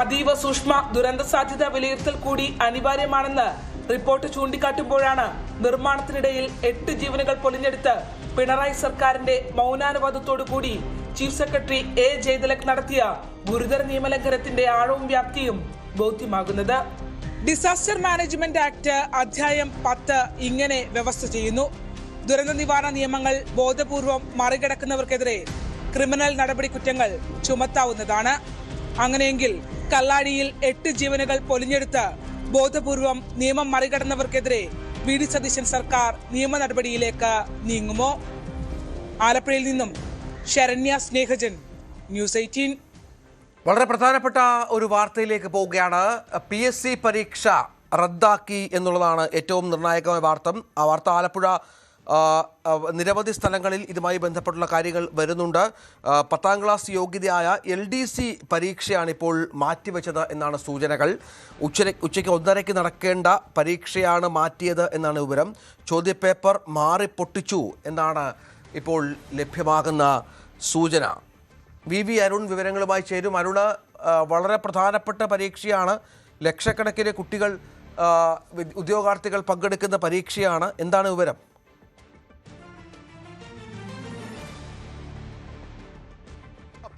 അതീവ സൂക്ഷ്മ ദുരന്ത സാധ്യത വിലയിരുത്തൽ കൂടി അനിവാര്യമാണെന്ന് റിപ്പോർട്ട് ചൂണ്ടിക്കാട്ടുമ്പോഴാണ് നിർമ്മാണത്തിനിടയിൽ 8 ജീവനുകൾ പൊലിഞ്ഞെടുത്ത് പിണറായി സർക്കാരിന്റെ മൗനാനുവാദത്തോടു കൂടി ചീഫ് സെക്രട്ടറി എ ജയതിലക് നടത്തിയ ഗുരുതര നിയമലംഘനത്തിന്റെ ആഴവും വ്യാപ്തിയും ബോധ്യമാകുന്നത്. ഡിസാസ്റ്റർ മാനേജ്മെന്റ് ആക്ട് അധ്യായം 10 ഇങ്ങനെ വ്യവസ്ഥ ചെയ്യുന്നു. ദുരന്ത നിവാരണ നിയമങ്ങൾ ബോധപൂർവം മറികടക്കുന്നവർക്കെതിരെ ക്രിമിനൽ നടപടി കുറ്റങ്ങൾ ചുമത്താവുന്നതാണ്. അങ്ങനെയെങ്കിൽ കള്ളാടിയിൽ 8 ജീവനുകൾ പൊലിഞ്ഞെടുത്ത് ബോധപൂർവം നിയമം മറികടന്നവർക്കെതിരെ വി.ഡി. സതീശൻ സർക്കാർ നിയമ നടപടിയിലേക്ക് നീങ്ങുമോ? ആലപ്പുഴയിൽ നിന്നും ശരണ്യ സ്നേഹജൻ, ന്യൂസ് 18. വളരെ പ്രധാനപ്പെട്ട ഒരു വാർത്തയിലേക്ക് പോവുകയാണ്. PSC പരീക്ഷ റദ്ദാക്കി എന്നുള്ളതാണ് ഏറ്റവും നിർണായകമായ വാർത്ത. ആ വാർത്ത ആലപ്പുഴ നിരവധി സ്ഥലങ്ങളിൽ ഇതുമായി ബന്ധപ്പെട്ടുള്ള കാര്യങ്ങൾ വരുന്നുണ്ട്. 10ാം ക്ലാസ് യോഗ്യതയായ LDC പരീക്ഷയാണ് ഇപ്പോൾ മാറ്റിവെച്ചത് എന്നാണ് സൂചനകൾ. ഉച്ചയ്ക്ക് 1:30 നടക്കേണ്ട പരീക്ഷയാണ് മാറ്റിയത് എന്നാണ് വിവരം. ചോദ്യപേപ്പർ മാറി പൊട്ടിച്ചു എന്നാണ് ഇപ്പോൾ ലഭ്യമാകുന്ന സൂചന. VV അരുൺ വിവരങ്ങളുമായി ചേരും. അരുണ്, വളരെ പ്രധാനപ്പെട്ട പരീക്ഷയാണ്. ലക്ഷക്കണക്കിന് കുട്ടികൾ ഉദ്യോഗാർത്ഥികൾ പങ്കെടുക്കുന്ന പരീക്ഷയാണ്. എന്താണ് വിവരം?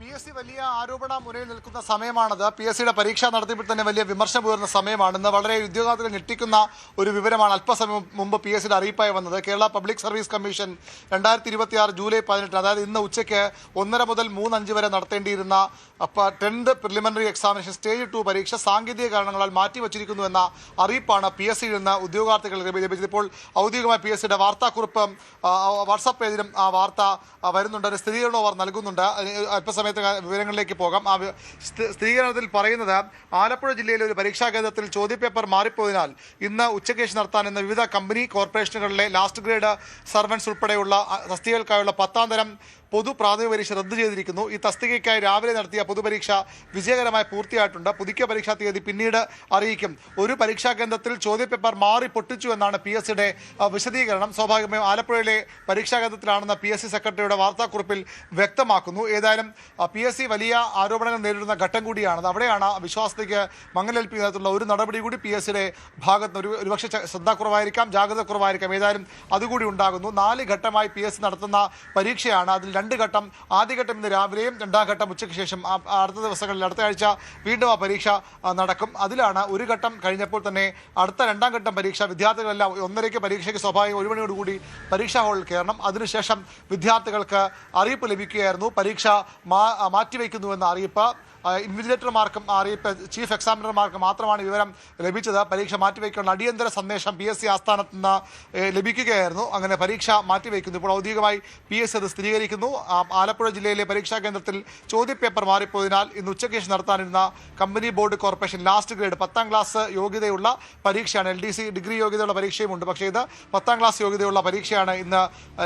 PSC വലിയ ആരോപണ മുനയിൽ നിൽക്കുന്ന സമയമാണത്. PSCയുടെ പരീക്ഷാ നടത്തിപ്പിൽ തന്നെ വലിയ വിമർശനം ഉയർന്ന സമയമാണ്. ഇന്ന് വളരെ ഉദ്യോഗാർത്ഥികൾ ഞെട്ടിക്കുന്ന ഒരു വിവരമാണ് അല്പസമയം മുമ്പ് PSCയുടെ അറിയിപ്പായി വന്നത്. Kerala public service commission 2026 July 18, അതായത് ഇന്ന് ഉച്ചയ്ക്ക് 1:30 മുതൽ 3:05 വരെ നടത്തേണ്ടിയിരുന്ന 10th പ്രിലിമിനറി എക്സാമിനേഷൻ സ്റ്റേജ് 2 പരീക്ഷ സാങ്കേതിക കാരണങ്ങളാൽ മാറ്റിവച്ചിരിക്കുന്നു എന്ന അറിയിപ്പാണ് PSCയിൽ നിന്ന് ഉദ്യോഗാർത്ഥികൾ ലഭിച്ചത്. ഇപ്പോൾ ഔദ്യോഗികമായി PSCയുടെ വാർത്താക്കുറിപ്പ് വാട്സാപ്പ് പേജിലും ആ വാർത്ത വരുന്നുണ്ട്. ഒരു സ്ഥിരീകരണം അവർ നൽകുന്നുണ്ട്. അല്പസമയത്ത് വിവരങ്ങളിലേക്ക് പോകാം. ആ സ്ഥിരീകരണത്തിൽ പറയുന്നത്, ആലപ്പുഴ ജില്ലയിലെ ഒരു പരീക്ഷാ കേന്ദ്രത്തിൽ ചോദ്യപേപ്പർ മാറിപ്പോയതിനാൽ ഇന്ന് ഉച്ചയ്ക്ക് ശേഷം നടത്താൻ എന്ന വിവിധ കമ്പനി കോർപ്പറേഷനുകളിലെ ലാസ്റ്റ് ഗ്രേഡ് സർവൻസ് ഉൾപ്പെടെയുള്ള തസ്തികകൾക്കായുള്ള 10ാം തരം പൊതു പ്രാഥമിക പരീക്ഷ റദ്ദു ചെയ്തിരിക്കുന്നു. ഈ തസ്തികയ്ക്കായി രാവിലെ നടത്തിയ പൊതുപരീക്ഷ വിജയകരമായി പൂർത്തിയായിട്ടുണ്ട്. പുതുക്കിയ പരീക്ഷാ തീയതി പിന്നീട് അറിയിക്കും. ഒരു പരീക്ഷാ കേന്ദ്രത്തിൽ ചോദ്യപേപ്പർ മാറി പൊട്ടിച്ചു എന്നാണ് PSCയുടെ വിശദീകരണം. സ്വാഭാവികമായും ആലപ്പുഴയിലെ പരീക്ഷാ കേന്ദ്രത്തിലാണെന്ന് PSC സെക്രട്ടറിയുടെ വാർത്താക്കുറിപ്പിൽ വ്യക്തമാക്കുന്നു. ഏതായാലും PSC വലിയ ആരോപണങ്ങൾ നേരിടുന്ന ഘട്ടം കൂടിയാണ്. അവിടെയാണ് വിശ്വാസത്തേക്ക് മങ്ങലേൽപ്പിക്കുന്ന തരത്തിലുള്ള ഒരു നടപടി കൂടി PSCയുടെ ഭാഗത്ത് ഒരുപക്ഷെ ശ്രദ്ധാക്കുറവായിരിക്കാം, ജാഗ്രത കുറവായിരിക്കാം. ഏതായാലും അതുകൂടി ഉണ്ടാകുന്നു. 4 ഘട്ടമായി PSC നടത്തുന്ന പരീക്ഷയാണ്. അതിൽ 2 ഘട്ടം, ആദ്യഘട്ടം ഇന്ന് രാവിലെയും 2ാം ഘട്ടം ഉച്ചയ്ക്ക് ശേഷം അടുത്ത ദിവസങ്ങളിൽ അടുത്ത ആഴ്ച വീണ്ടും ആ പരീക്ഷ നടക്കും. അതിലാണ് ഒരു ഘട്ടം കഴിഞ്ഞപ്പോൾ തന്നെ അടുത്ത 2ാം ഘട്ടം പരീക്ഷ വിദ്യാർത്ഥികളെല്ലാം 1:30 പരീക്ഷയ്ക്ക് സ്വാഭാവിക 1 മണിയോടുകൂടി പരീക്ഷാ ഹാളിൽ കയറണം. അതിനുശേഷം വിദ്യാർത്ഥികൾക്ക് അറിയിപ്പ് ലഭിക്കുകയായിരുന്നു. പരീക്ഷ മാറ്റിവെക്കുന്നുവെന്ന അറിയിപ്പ് ഇൻവിജിലേറ്റർമാർക്കും അറിയിപ്പ് ചീഫ് എക്സാമിനർമാർക്ക് മാത്രമാണ് വിവരം ലഭിച്ചത്. പരീക്ഷ മാറ്റിവെക്കാനുള്ള അടിയന്തര സന്ദേശം PSC ആസ്ഥാനത്ത് നിന്ന് ലഭിക്കുകയായിരുന്നു. അങ്ങനെ പരീക്ഷ മാറ്റിവെക്കുന്നു. ഇപ്പോൾ ഔദ്യോഗികമായി PSC അത് സ്ഥിരീകരിക്കുന്നു. ആലപ്പുഴ ജില്ലയിലെ പരീക്ഷാ കേന്ദ്രത്തിൽ ചോദ്യപേപ്പർ മാറിപ്പോയതിനാൽ ഇന്ന് ഉച്ചയ്ക്ക് ശേഷം നടത്താനിരുന്ന company board corporation last grade 10ാം class യോഗ്യതയുള്ള പരീക്ഷയാണ്. LDC ഡിഗ്രി യോഗ്യതയുള്ള പരീക്ഷയുമുണ്ട്. പക്ഷേ ഇത് 10ാം ക്ലാസ് യോഗ്യതയുള്ള പരീക്ഷയാണ് ഇന്ന്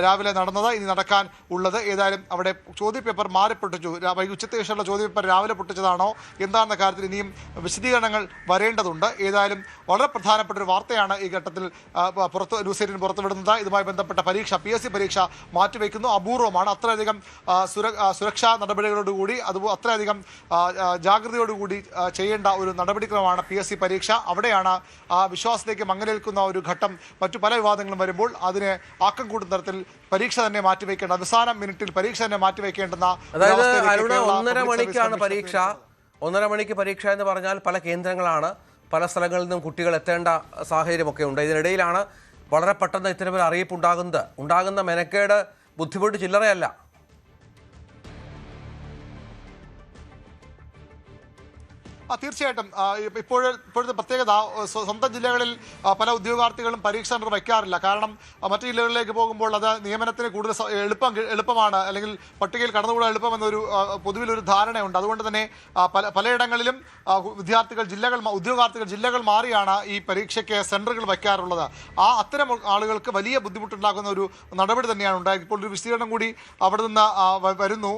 രാവിലെ നടന്നത്, ഇനി നടക്കാൻ ഉള്ളത്. ഏതായാലും അവിടെ ചോദ്യപേപ്പർ മാറിപ്പൊട്ടിച്ചു. ഉച്ചയ്ക്ക് ശേഷമുള്ള ചോദ്യപേപ്പർ രാവിലെ പൊട്ടിച്ചതാണോ എന്താണെന്ന കാര്യത്തിൽ ഇനിയും വിശദീകരണങ്ങൾ വരേണ്ടതുണ്ട്. ഏതായാലും വളരെ പ്രധാനപ്പെട്ട ഒരു വാർത്തയാണ് ഈ ഘട്ടത്തിൽ ന്യൂസ് 18 പുറത്തുവിടുന്നത്. ഇതുമായി ബന്ധപ്പെട്ട പരീക്ഷ PSC പരീക്ഷ മാറ്റിവെക്കുന്നു. അപൂർവമാണ്. അത്രയധികം സുരക്ഷാ നടപടികളോടുകൂടി അത്രയധികം ജാഗ്രതയോടുകൂടി ചെയ്യേണ്ട ഒരു നടപടിക്രമമാണ് PSC പരീക്ഷ. അവിടെയാണ് വിശ്വാസത്തിലേക്ക് മങ്ങലേൽക്കുന്ന ഒരു ഘട്ടം. മറ്റു പല വിവാദങ്ങളും വരുമ്പോൾ അതിനെ ആക്കം കൂടുന്ന തരത്തിൽ പരീക്ഷ തന്നെ മാറ്റിവെക്കേണ്ട, അവസാന മിനിറ്റിൽ പരീക്ഷ തന്നെ മാറ്റിവെക്കേണ്ടുന്ന, അതായത് 1:30 മണിക്കാണ് പരീക്ഷ. 1:30 മണിക്ക് പരീക്ഷ എന്ന് പറഞ്ഞാൽ പല കേന്ദ്രങ്ങളാണ്, പല സ്ഥലങ്ങളിൽ നിന്നും കുട്ടികൾ എത്തേണ്ട സാഹചര്യമൊക്കെ ഉണ്ട്. ഇതിനിടയിലാണ് വളരെ പെട്ടെന്ന് ഇത്തരമൊരു അറിയിപ്പ് ഉണ്ടാകുന്ന മെനക്കേട് ബുദ്ധിമുട്ട് ചില്ലറയല്ല. തീർച്ചയായിട്ടും ഇപ്പോഴത്തെ പ്രത്യേകത, സ്വന്തം ജില്ലകളിൽ പല ഉദ്യോഗാർത്ഥികളും പരീക്ഷ സെന്റർ വയ്ക്കാറില്ല. കാരണം മറ്റു ജില്ലകളിലേക്ക് പോകുമ്പോൾ അത് നിയമനത്തിന് കൂടുതൽ എളുപ്പമാണ്, അല്ലെങ്കിൽ പട്ടികയിൽ കടന്നുകൂടാൻ എളുപ്പമെന്നൊരു പൊതുവിലൊരു ധാരണയുണ്ട്. അതുകൊണ്ട് തന്നെ പലയിടങ്ങളിലും ഉദ്യോഗാർത്ഥികൾ ജില്ലകൾ മാറിയാണ് ഈ പരീക്ഷയ്ക്ക് സെന്ററുകൾ വയ്ക്കാറുള്ളത്. അത്തരം ആളുകൾക്ക് വലിയ ബുദ്ധിമുട്ടുണ്ടാകുന്ന ഒരു നടപടി തന്നെയാണ് ഉണ്ടായത്. ഇപ്പോൾ ഒരു വിശദീകരണം കൂടി അവിടെ നിന്ന് വരുന്നു.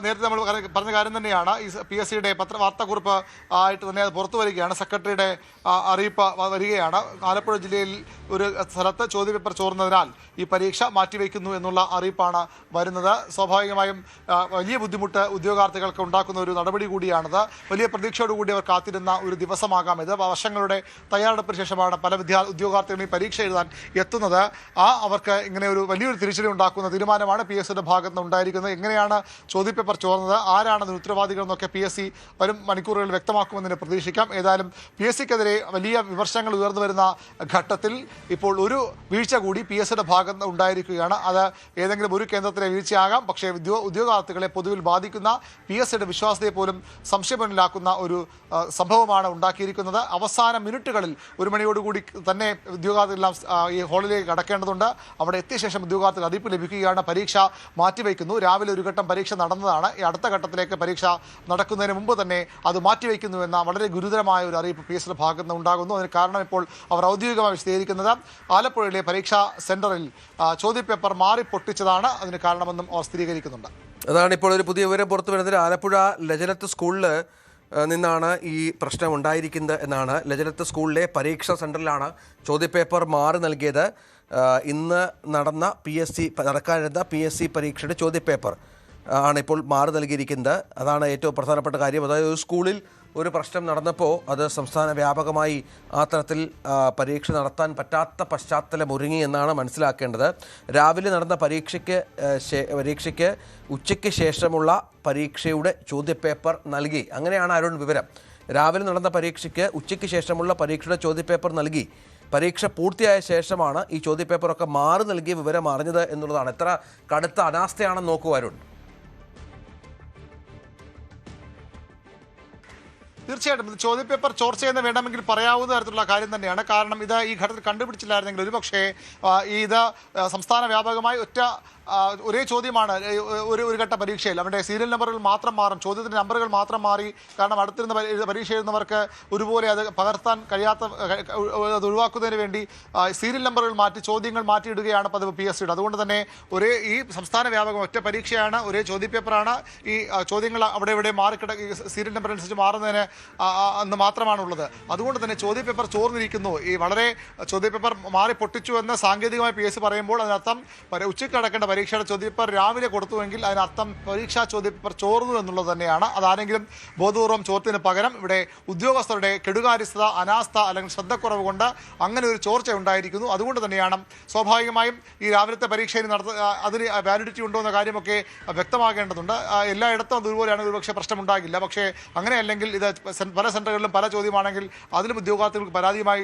നേരത്തെ നമ്മൾ പറഞ്ഞ കാര്യം തന്നെയാണ്. ഈ PSCയുടെ വാർത്താക്കുറിപ്പ് ആയിട്ട് തന്നെ അത് പുറത്തു വരികയാണ്. സെക്രട്ടറിയുടെ അറിയിപ്പ് വരികയാണ്. ആലപ്പുഴ ജില്ലയിൽ ഒരു സ്ഥലത്ത് ചോദ്യപേപ്പർ ചോർന്നതിനാൽ ഈ പരീക്ഷ മാറ്റിവെക്കുന്നു എന്നുള്ള അറിയിപ്പാണ് വരുന്നത്. സ്വാഭാവികമായും വലിയ ബുദ്ധിമുട്ട് ഉദ്യോഗാർത്ഥികൾക്ക് ഉണ്ടാക്കുന്ന ഒരു നടപടി കൂടിയാണിത്. വലിയ പ്രതീക്ഷയോടുകൂടി അവർ കാത്തിരുന്ന ഒരു ദിവസമാകാം ഇത്. വർഷങ്ങളുടെ തയ്യാറെടുപ്പിന് ശേഷമാണ് പല ഉദ്യോഗാർത്ഥികളും ഈ പരീക്ഷ എഴുതാൻ എത്തുന്നത്. അവർക്ക് ഇങ്ങനെ ഒരു വലിയൊരു തിരിച്ചടി ഉണ്ടാക്കുന്ന തീരുമാനമാണ് PSCയുടെ ഭാഗത്ത് നിന്ന് ഉണ്ടായിരിക്കുന്നത്. എങ്ങനെയാണ് ചോദ്യപേപ്പർ ചോർന്നത്, ആരാണ് അതിന് ഉത്തരവാദികൾ എന്നൊക്കെ PSC വരും മണിക്കൂറുകളിൽ വ്യക്തമാക്കുമെന്നതിന് പ്രതീക്ഷിക്കാം. ഏതായാലും PSCക്കെതിരെ വലിയ വിമർശനങ്ങൾ ഉയർന്നു വരുന്ന ഘട്ടത്തിൽ ഇപ്പോൾ ഒരു വീഴ്ച കൂടി PSCയുടെ ഭാഗത്ത് ഉണ്ടായിരിക്കുകയാണ്. അത് ഏതെങ്കിലും ഒരു കേന്ദ്രത്തിലെ വീഴ്ചയാകാം, പക്ഷേ ഉദ്യോഗാർത്ഥികളെ പൊതുവിൽ ബാധിക്കുന്ന, PSCയുടെ വിശ്വാസത്തെ പോലും സംശയമുന്നിലാക്കുന്ന ഒരു സംഭവമാണ് ഉണ്ടാക്കിയിരിക്കുന്നത്. അവസാന മിനിറ്റുകളിൽ 1 മണിയോടുകൂടി തന്നെ ഉദ്യോഗാർത്ഥികളെല്ലാം ഈ ഹാളിലേക്ക് കടക്കേണ്ടതുണ്ട്. അവിടെ എത്തിയ ശേഷം ഉദ്യോഗാർത്ഥികൾ അറിയിപ്പ് ലഭിക്കുകയാണ്. പരീക്ഷ മാറ്റിവെക്കുന്നു. രാവിലെ ഒരു ഘട്ടം പരീക്ഷ നടന്നു. നടന്നതാണ്. ഈ അടുത്ത ഘട്ടത്തിലേക്ക് പരീക്ഷ നടക്കുന്നതിന് മുമ്പ് തന്നെ അത് മാറ്റിവെക്കുന്നുവെന്ന വളരെ ഗുരുതരമായ ഒരു അറിയിപ്പ് PSCയുടെ ഭാഗത്ത് നിന്ന് ഉണ്ടാകുന്നു. അതിന് കാരണം ഇപ്പോൾ അവർ ഔദ്യോഗികമായി വിശദീകരിക്കുന്നത് ആലപ്പുഴയിലെ പരീക്ഷാ സെന്ററിൽ ചോദ്യപേപ്പർ മാറി പൊട്ടിച്ചതാണ് അതിന് കാരണമെന്നും അവർ സ്ഥിരീകരിക്കുന്നുണ്ട്. അതാണ് ഇപ്പോൾ ഒരു പുതിയ വിവരം പുറത്തു വരുന്നത്. ആലപ്പുഴ ലജനത്ത് സ്കൂളിൽ നിന്നാണ് ഈ പ്രശ്നം ഉണ്ടായിരിക്കുന്നത് എന്നാണ്. ലജനത്ത് സ്കൂളിലെ പരീക്ഷാ സെന്ററിലാണ് ചോദ്യപേപ്പർ മാറി നൽകിയത്. ഇന്ന് നടക്കാനിരുന്ന PSC പരീക്ഷയുടെ ചോദ്യപേപ്പർ ആണ് ഇപ്പോൾ മാറി നൽകിയിരിക്കുന്നത്. അതാണ് ഏറ്റവും പ്രധാനപ്പെട്ട കാര്യം. അതായത് ഒരു സ്കൂളിൽ ഒരു പ്രശ്നം നടന്നപ്പോൾ അത് സംസ്ഥാന വ്യാപകമായി ആ തരത്തിൽ പരീക്ഷ നടത്താൻ പറ്റാത്ത പശ്ചാത്തലം ഒരുങ്ങി എന്നാണ് മനസ്സിലാക്കേണ്ടത്. രാവിലെ നടന്ന പരീക്ഷയ്ക്ക് ഉച്ചയ്ക്ക് ശേഷമുള്ള പരീക്ഷയുടെ ചോദ്യപേപ്പർ നൽകി. അങ്ങനെയാണ് അരുൺ വിവരം. രാവിലെ നടന്ന പരീക്ഷയ്ക്ക് ഉച്ചയ്ക്ക് ശേഷമുള്ള പരീക്ഷയുടെ ചോദ്യപേപ്പർ നൽകി. പരീക്ഷ പൂർത്തിയായ ശേഷമാണ് ഈ ചോദ്യപേപ്പറൊക്കെ മാറി നൽകിയ വിവരം അറിഞ്ഞത് എന്നുള്ളതാണ്. എത്ര കടുത്ത അനാസ്ഥയാണെന്ന് നോക്കൂ അരുൺ. തീർച്ചയായിട്ടും ഇത് ചോദ്യപേപ്പർ ചോർച്ചയെന്ന് വേണമെങ്കിൽ പറയാവുന്ന തരത്തിലുള്ള കാര്യം തന്നെയാണ്. കാരണം ഇത് ഈ ഘട്ടത്തിൽ കണ്ടുപിടിച്ചില്ലായിരുന്നെങ്കിൽ ഒരുപക്ഷേ ഇത് സംസ്ഥാന വ്യാപകമായി ഒരേ ചോദ്യമാണ് ഒരു ഘട്ട പരീക്ഷയിൽ. അവരുടെ സീരിയൽ നമ്പറുകൾ മാത്രം മാറും, ചോദ്യത്തിൻ്റെ നമ്പറുകൾ മാത്രം മാറി. കാരണം അടുത്തിരുന്ന പരീക്ഷ എഴുതുന്നവർക്ക് ഒരുപോലെ അത് പകർത്താൻ കഴിയാത്ത അത് ഒഴിവാക്കുന്നതിന് വേണ്ടി സീരിയൽ നമ്പറുകൾ മാറ്റി ചോദ്യങ്ങൾ മാറ്റിയിടുകയാണ് പതിവ് PSCയുടെ. അതുകൊണ്ട് തന്നെ ഈ സംസ്ഥാന വ്യാപകം ഒറ്റ പരീക്ഷയാണ്, ഒരേ ചോദ്യപേപ്പറാണ്. ഈ ചോദ്യങ്ങൾ അവിടെ ഇവിടെ സീരിയൽ നമ്പർ അനുസരിച്ച് മാറുന്നതിന് അന്ന് മാത്രമാണുള്ളത്. അതുകൊണ്ട് തന്നെ ചോദ്യപേപ്പർ ചോർന്നിരിക്കുന്നു. ഈ വളരെ ചോദ്യപേപ്പർ മാറി പൊട്ടിച്ചു എന്ന് സാങ്കേതികമായി PSC പറയുമ്പോൾ അതിനർത്ഥം ഉച്ചയ്ക്ക് നടക്കേണ്ട പരീക്ഷയുടെ ചോദ്യപേപ്പർ രാവിലെ കൊടുത്തുവെങ്കിൽ അതിനർത്ഥം പരീക്ഷാ ചോദ്യപേപ്പർ ചോർന്നു എന്നുള്ളത് തന്നെയാണ്. അതാരെങ്കിലും ബോധപൂർവം ചോർത്തിന് പകരം ഇവിടെ ഉദ്യോഗസ്ഥരുടെ കെടുകാര്യസ്ഥത, അനാസ്ഥ അല്ലെങ്കിൽ ശ്രദ്ധക്കുറവ് കൊണ്ട് അങ്ങനെ ഒരു ചോർച്ച ഉണ്ടായിരിക്കുന്നു. അതുകൊണ്ട് തന്നെയാണ് സ്വാഭാവികമായും ഈ രാവിലത്തെ പരീക്ഷയിൽ അതിന് വാലിഡിറ്റി ഉണ്ടോ എന്ന കാര്യമൊക്കെ വ്യക്തമാകേണ്ടതുണ്ട്. എല്ലായിടത്തും അതുപോലെയാണെങ്കിൽ ഒരുപക്ഷെ പ്രശ്നമുണ്ടാകില്ല. പക്ഷേ അങ്ങനെയല്ലെങ്കിൽ ഇത് പല സെൻ്ററുകളിലും പല ചോദ്യമാണെങ്കിൽ അതിലും ഉദ്യോഗാർത്ഥികൾക്ക് പരാതിയുമായി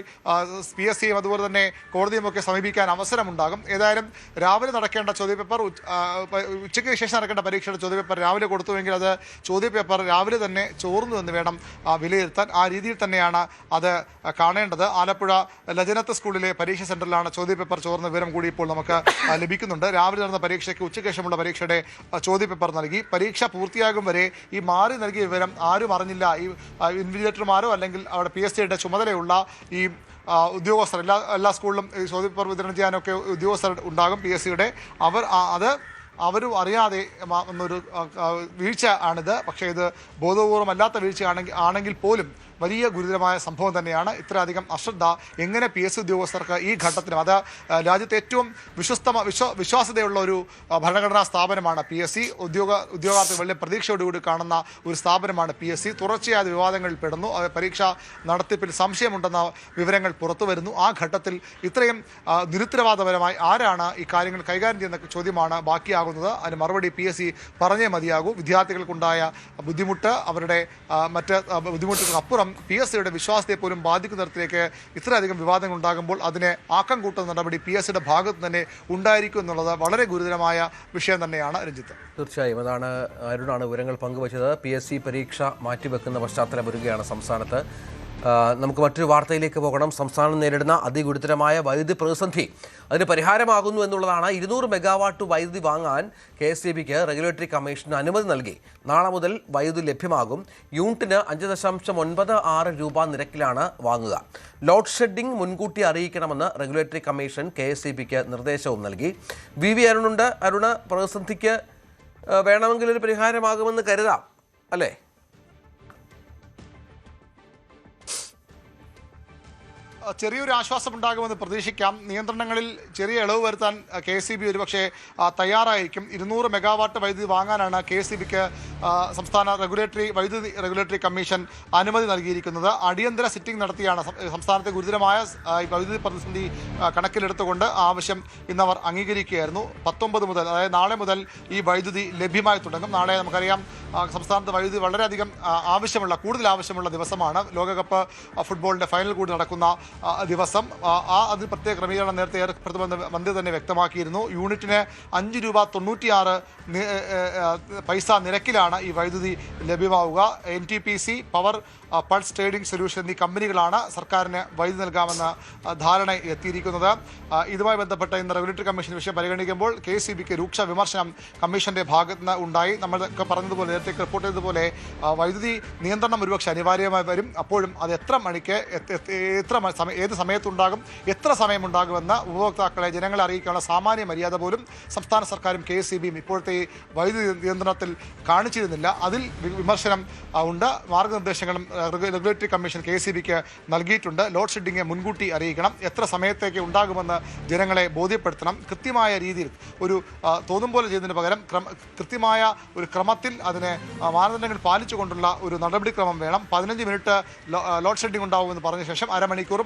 PSCയും അതുപോലെ തന്നെ കോടതിയും ഒക്കെ സമീപിക്കാൻ അവസരമുണ്ടാകും. ഏതായാലും രാവിലെ നടക്കേണ്ട ചോദ്യപേപ്പർ ഉച്ചയ്ക്ക് ശേഷം നടക്കേണ്ട പരീക്ഷയുടെ ചോദ്യപേപ്പർ രാവിലെ കൊടുത്തുവെങ്കിൽ അത് ചോദ്യപേപ്പർ രാവിലെ തന്നെ ചോർന്നു എന്ന് വേണം വിലയിരുത്താൻ. ആ രീതിയിൽ തന്നെയാണ് അത് കാണേണ്ടത്. ആലപ്പുഴ ലജനത്ത് സ്കൂളിലെ പരീക്ഷ സെന്ററിലാണ് ചോദ്യപേപ്പർ ചോർന്ന വിവരം കൂടി ഇപ്പോൾ നമുക്ക് ലഭിക്കുന്നുണ്ട്. രാവിലെ നടന്ന പരീക്ഷയ്ക്ക് ഉച്ചയ്ക്ക് ശേഷമുള്ള പരീക്ഷയുടെ ചോദ്യപേപ്പർ നൽകി. പരീക്ഷ പൂർത്തിയാകും വരെ ഈ മാറി നൽകിയ വിവരം ആരും അറിഞ്ഞില്ല. ഈ ഇൻവിജിലേറ്റർമാരോ അല്ലെങ്കിൽ അവിടെ PSCയുടെ ചുമതലയുള്ള ഈ ഉദ്യോഗസ്ഥർ എല്ലാ സ്കൂളിലും ചോദ്യപേപ്പർ വിതരണം ചെയ്യാനൊക്കെ ഉദ്യോഗസ്ഥർ ഉണ്ടാകും PSCയുടെ. അവരും അറിയാതെ എന്നൊരു വീഴ്ച ആണിത്. പക്ഷേ ഇത് ബോധപൂർവം അല്ലാത്ത വീഴ്ച ആണെങ്കിൽ പോലും വലിയ ഗുരുതരമായ സംഭവം തന്നെയാണ്. ഇത്രയധികം അശ്രദ്ധ എങ്ങനെ PSC ഉദ്യോഗസ്ഥർക്ക് ഈ ഘട്ടത്തിലും, അത് രാജ്യത്തെ ഏറ്റവും വിശ്വാസ്യതയുള്ള ഒരു ഭരണഘടനാ സ്ഥാപനമാണ് PSC. ഉദ്യോഗാർത്ഥികൾ വലിയ പ്രതീക്ഷയോടുകൂടി കാണുന്ന ഒരു സ്ഥാപനമാണ് PSC. തുടർച്ചയായ വിവാദങ്ങളിൽ പെടുന്നു. പരീക്ഷ നടത്തിപ്പിൽ സംശയമുണ്ടെന്ന വിവരങ്ങൾ പുറത്തു വരുന്നു. ആ ഘട്ടത്തിൽ ഇത്രയും നിരുത്തരവാദപരമായി ആരാണ് ഈ കാര്യങ്ങൾ കൈകാര്യം ചെയ്യുന്ന ചോദ്യമാണ് ബാക്കിയാകുന്നത്. അതിന് മറുപടി PSC പറഞ്ഞേ മതിയാകൂ. വിദ്യാർത്ഥികൾക്കുണ്ടായ ബുദ്ധിമുട്ട്, അവരുടെ മറ്റ് ബുദ്ധിമുട്ടുകൾക്കപ്പുറം PSCയുടെ വിശ്വാസത്തെ പോലും ബാധിക്കുന്ന തരത്തിലേക്ക് ഇത്രയധികം വിവാദങ്ങൾ ഉണ്ടാകുമ്പോൾ അതിനെ ആക്കം കൂട്ടുന്ന നടപടി PSCയുടെ ഭാഗത്ത് തന്നെ ഉണ്ടായിരിക്കും എന്നുള്ളത് വളരെ ഗുരുതരമായ വിഷയം തന്നെയാണ്. രഞ്ജിത്ത്, തീർച്ചയായും അതാണ് അരുണാണ് വിവരങ്ങൾ പങ്കുവച്ചത്. PSC പരീക്ഷ മാറ്റിവെക്കുന്ന പശ്ചാത്തലം ഒരുകയാണ് സംസ്ഥാനത്ത്. നമുക്ക് മറ്റൊരു വാർത്തയിലേക്ക് പോകണം. സംസ്ഥാനം നേരിടുന്ന അതിഗുരുതരമായ വൈദ്യുതി പ്രതിസന്ധി അതിന് പരിഹാരമാകുന്നു എന്നുള്ളതാണ്. 200 മെഗാവാട്ട് വൈദ്യുതി വാങ്ങാൻ KSEBിക്ക് റെഗുലേറ്ററി കമ്മീഷൻ അനുമതി നൽകി. നാളെ മുതൽ വൈദ്യുതി ലഭ്യമാകും. യൂണിറ്റിന് 5.96 രൂപ നിരക്കിലാണ് വാങ്ങുക. ലോഡ് ഷെഡിംഗ് മുൻകൂട്ടി അറിയിക്കണമെന്ന് റെഗുലേറ്ററി കമ്മീഷൻ KSEBിക്ക് നിർദ്ദേശവും നൽകി. VV അരുണുണ്ട്. അരുണ്, പ്രതിസന്ധിക്ക് വേണമെങ്കിൽ ഒരു പരിഹാരമാകുമെന്ന് കരുതാം അല്ലേ? ചെറിയൊരു ആശ്വാസം ഉണ്ടാകുമെന്ന് പ്രതീക്ഷിക്കാം. നിയന്ത്രണങ്ങളിൽ ചെറിയ ഇളവ് വരുത്താൻ KSEB ഒരുപക്ഷെ തയ്യാറായിരിക്കും. 200 മെഗാവാട്ട് വൈദ്യുതി വാങ്ങാനാണ് KSEBിക്ക് സംസ്ഥാന വൈദ്യുതി റെഗുലേറ്ററി കമ്മീഷൻ അനുമതി നൽകിയിരിക്കുന്നത്. അടിയന്തര സിറ്റിംഗ് നടത്തിയാണ് സംസ്ഥാനത്തെ ഗുരുതരമായ വൈദ്യുതി പ്രതിസന്ധി കണക്കിലെടുത്തുകൊണ്ട് ആവശ്യം ഇന്നവർ അംഗീകരിക്കുകയായിരുന്നു. 19 മുതൽ, അതായത് നാളെ മുതൽ ഈ വൈദ്യുതി ലഭ്യമായി തുടങ്ങും. നാളെ നമുക്കറിയാം സംസ്ഥാനത്ത് വൈദ്യുതി വളരെയധികം കൂടുതൽ ആവശ്യമുള്ള ദിവസമാണ്. ലോകകപ്പ് ഫുട്ബോളിൻ്റെ ഫൈനൽ കൂടി നടക്കുന്ന ദിവസം. അതിൽ പ്രത്യേക ക്രമീകരണം നേരത്തെ ഏർപ്പെടുത്തുമെന്ന് മന്ത്രി തന്നെ വ്യക്തമാക്കിയിരുന്നു. യൂണിറ്റിന് 5 രൂപ 96 പൈസ നിരക്കിലാണ് ഈ വൈദ്യുതി ലഭ്യമാവുക. NTPC, power pulse trading solution എന്നീ കമ്പനികളാണ് സർക്കാരിന് വൈദ്യുതി നൽകാമെന്ന ധാരണ എത്തിയിരിക്കുന്നത്. ഇതുമായി ബന്ധപ്പെട്ട് ഇന്ന് റെഗുലേറ്ററി കമ്മീഷൻ വിഷയം പരിഗണിക്കുമ്പോൾ KSEBക്ക് രൂക്ഷ വിമർശനം കമ്മീഷന്റെ ഭാഗത്ത് നിന്ന് ഉണ്ടായി. നമ്മളൊക്കെ പറഞ്ഞതുപോലെ നേരത്തെ റിപ്പോർട്ട് ചെയ്തതുപോലെ വൈദ്യുതി നിയന്ത്രണം ഒരുപക്ഷെ അനിവാര്യമായി വരും. അപ്പോഴും അത് എത്ര മണിക്ക് ഏത് സമയത്തുണ്ടാകും, എത്ര സമയമുണ്ടാകുമെന്ന് ഉപഭോക്താക്കളെ ജനങ്ങളെ അറിയിക്കാനുള്ള സാമാന്യ മര്യാദ പോലും സംസ്ഥാന സർക്കാരും KSEBയും ഇപ്പോഴത്തെ വൈദ്യുതി നിയന്ത്രണത്തിൽ കാണിച്ചിരുന്നില്ല. അതിൽ വിമർശനം ഉണ്ട്. മാർഗ്ഗനിർദ്ദേശങ്ങളും റെഗുലേറ്ററി കമ്മീഷൻ KSEBക്ക് നൽകിയിട്ടുണ്ട്. ലോഡ് ഷെഡിംഗ് മുൻകൂട്ടി അറിയിക്കണം, എത്ര സമയത്തേക്ക് ഉണ്ടാകുമെന്ന് ജനങ്ങളെ ബോധ്യപ്പെടുത്തണം. കൃത്യമായ രീതിയിൽ ഒരു തോന്നും പോലെ ചെയ്യുന്നതിന് പകരം കൃത്യമായ ഒരു ക്രമത്തിൽ അതിനെ മാനദണ്ഡങ്ങൾ പാലിച്ചുകൊണ്ടുള്ള ഒരു നടപടിക്രമം വേണം. 15 മിനിറ്റ് ലോഡ് ഷെഡിംഗ് ഉണ്ടാവുമെന്ന് പറഞ്ഞ ശേഷം അരമണിക്കൂർ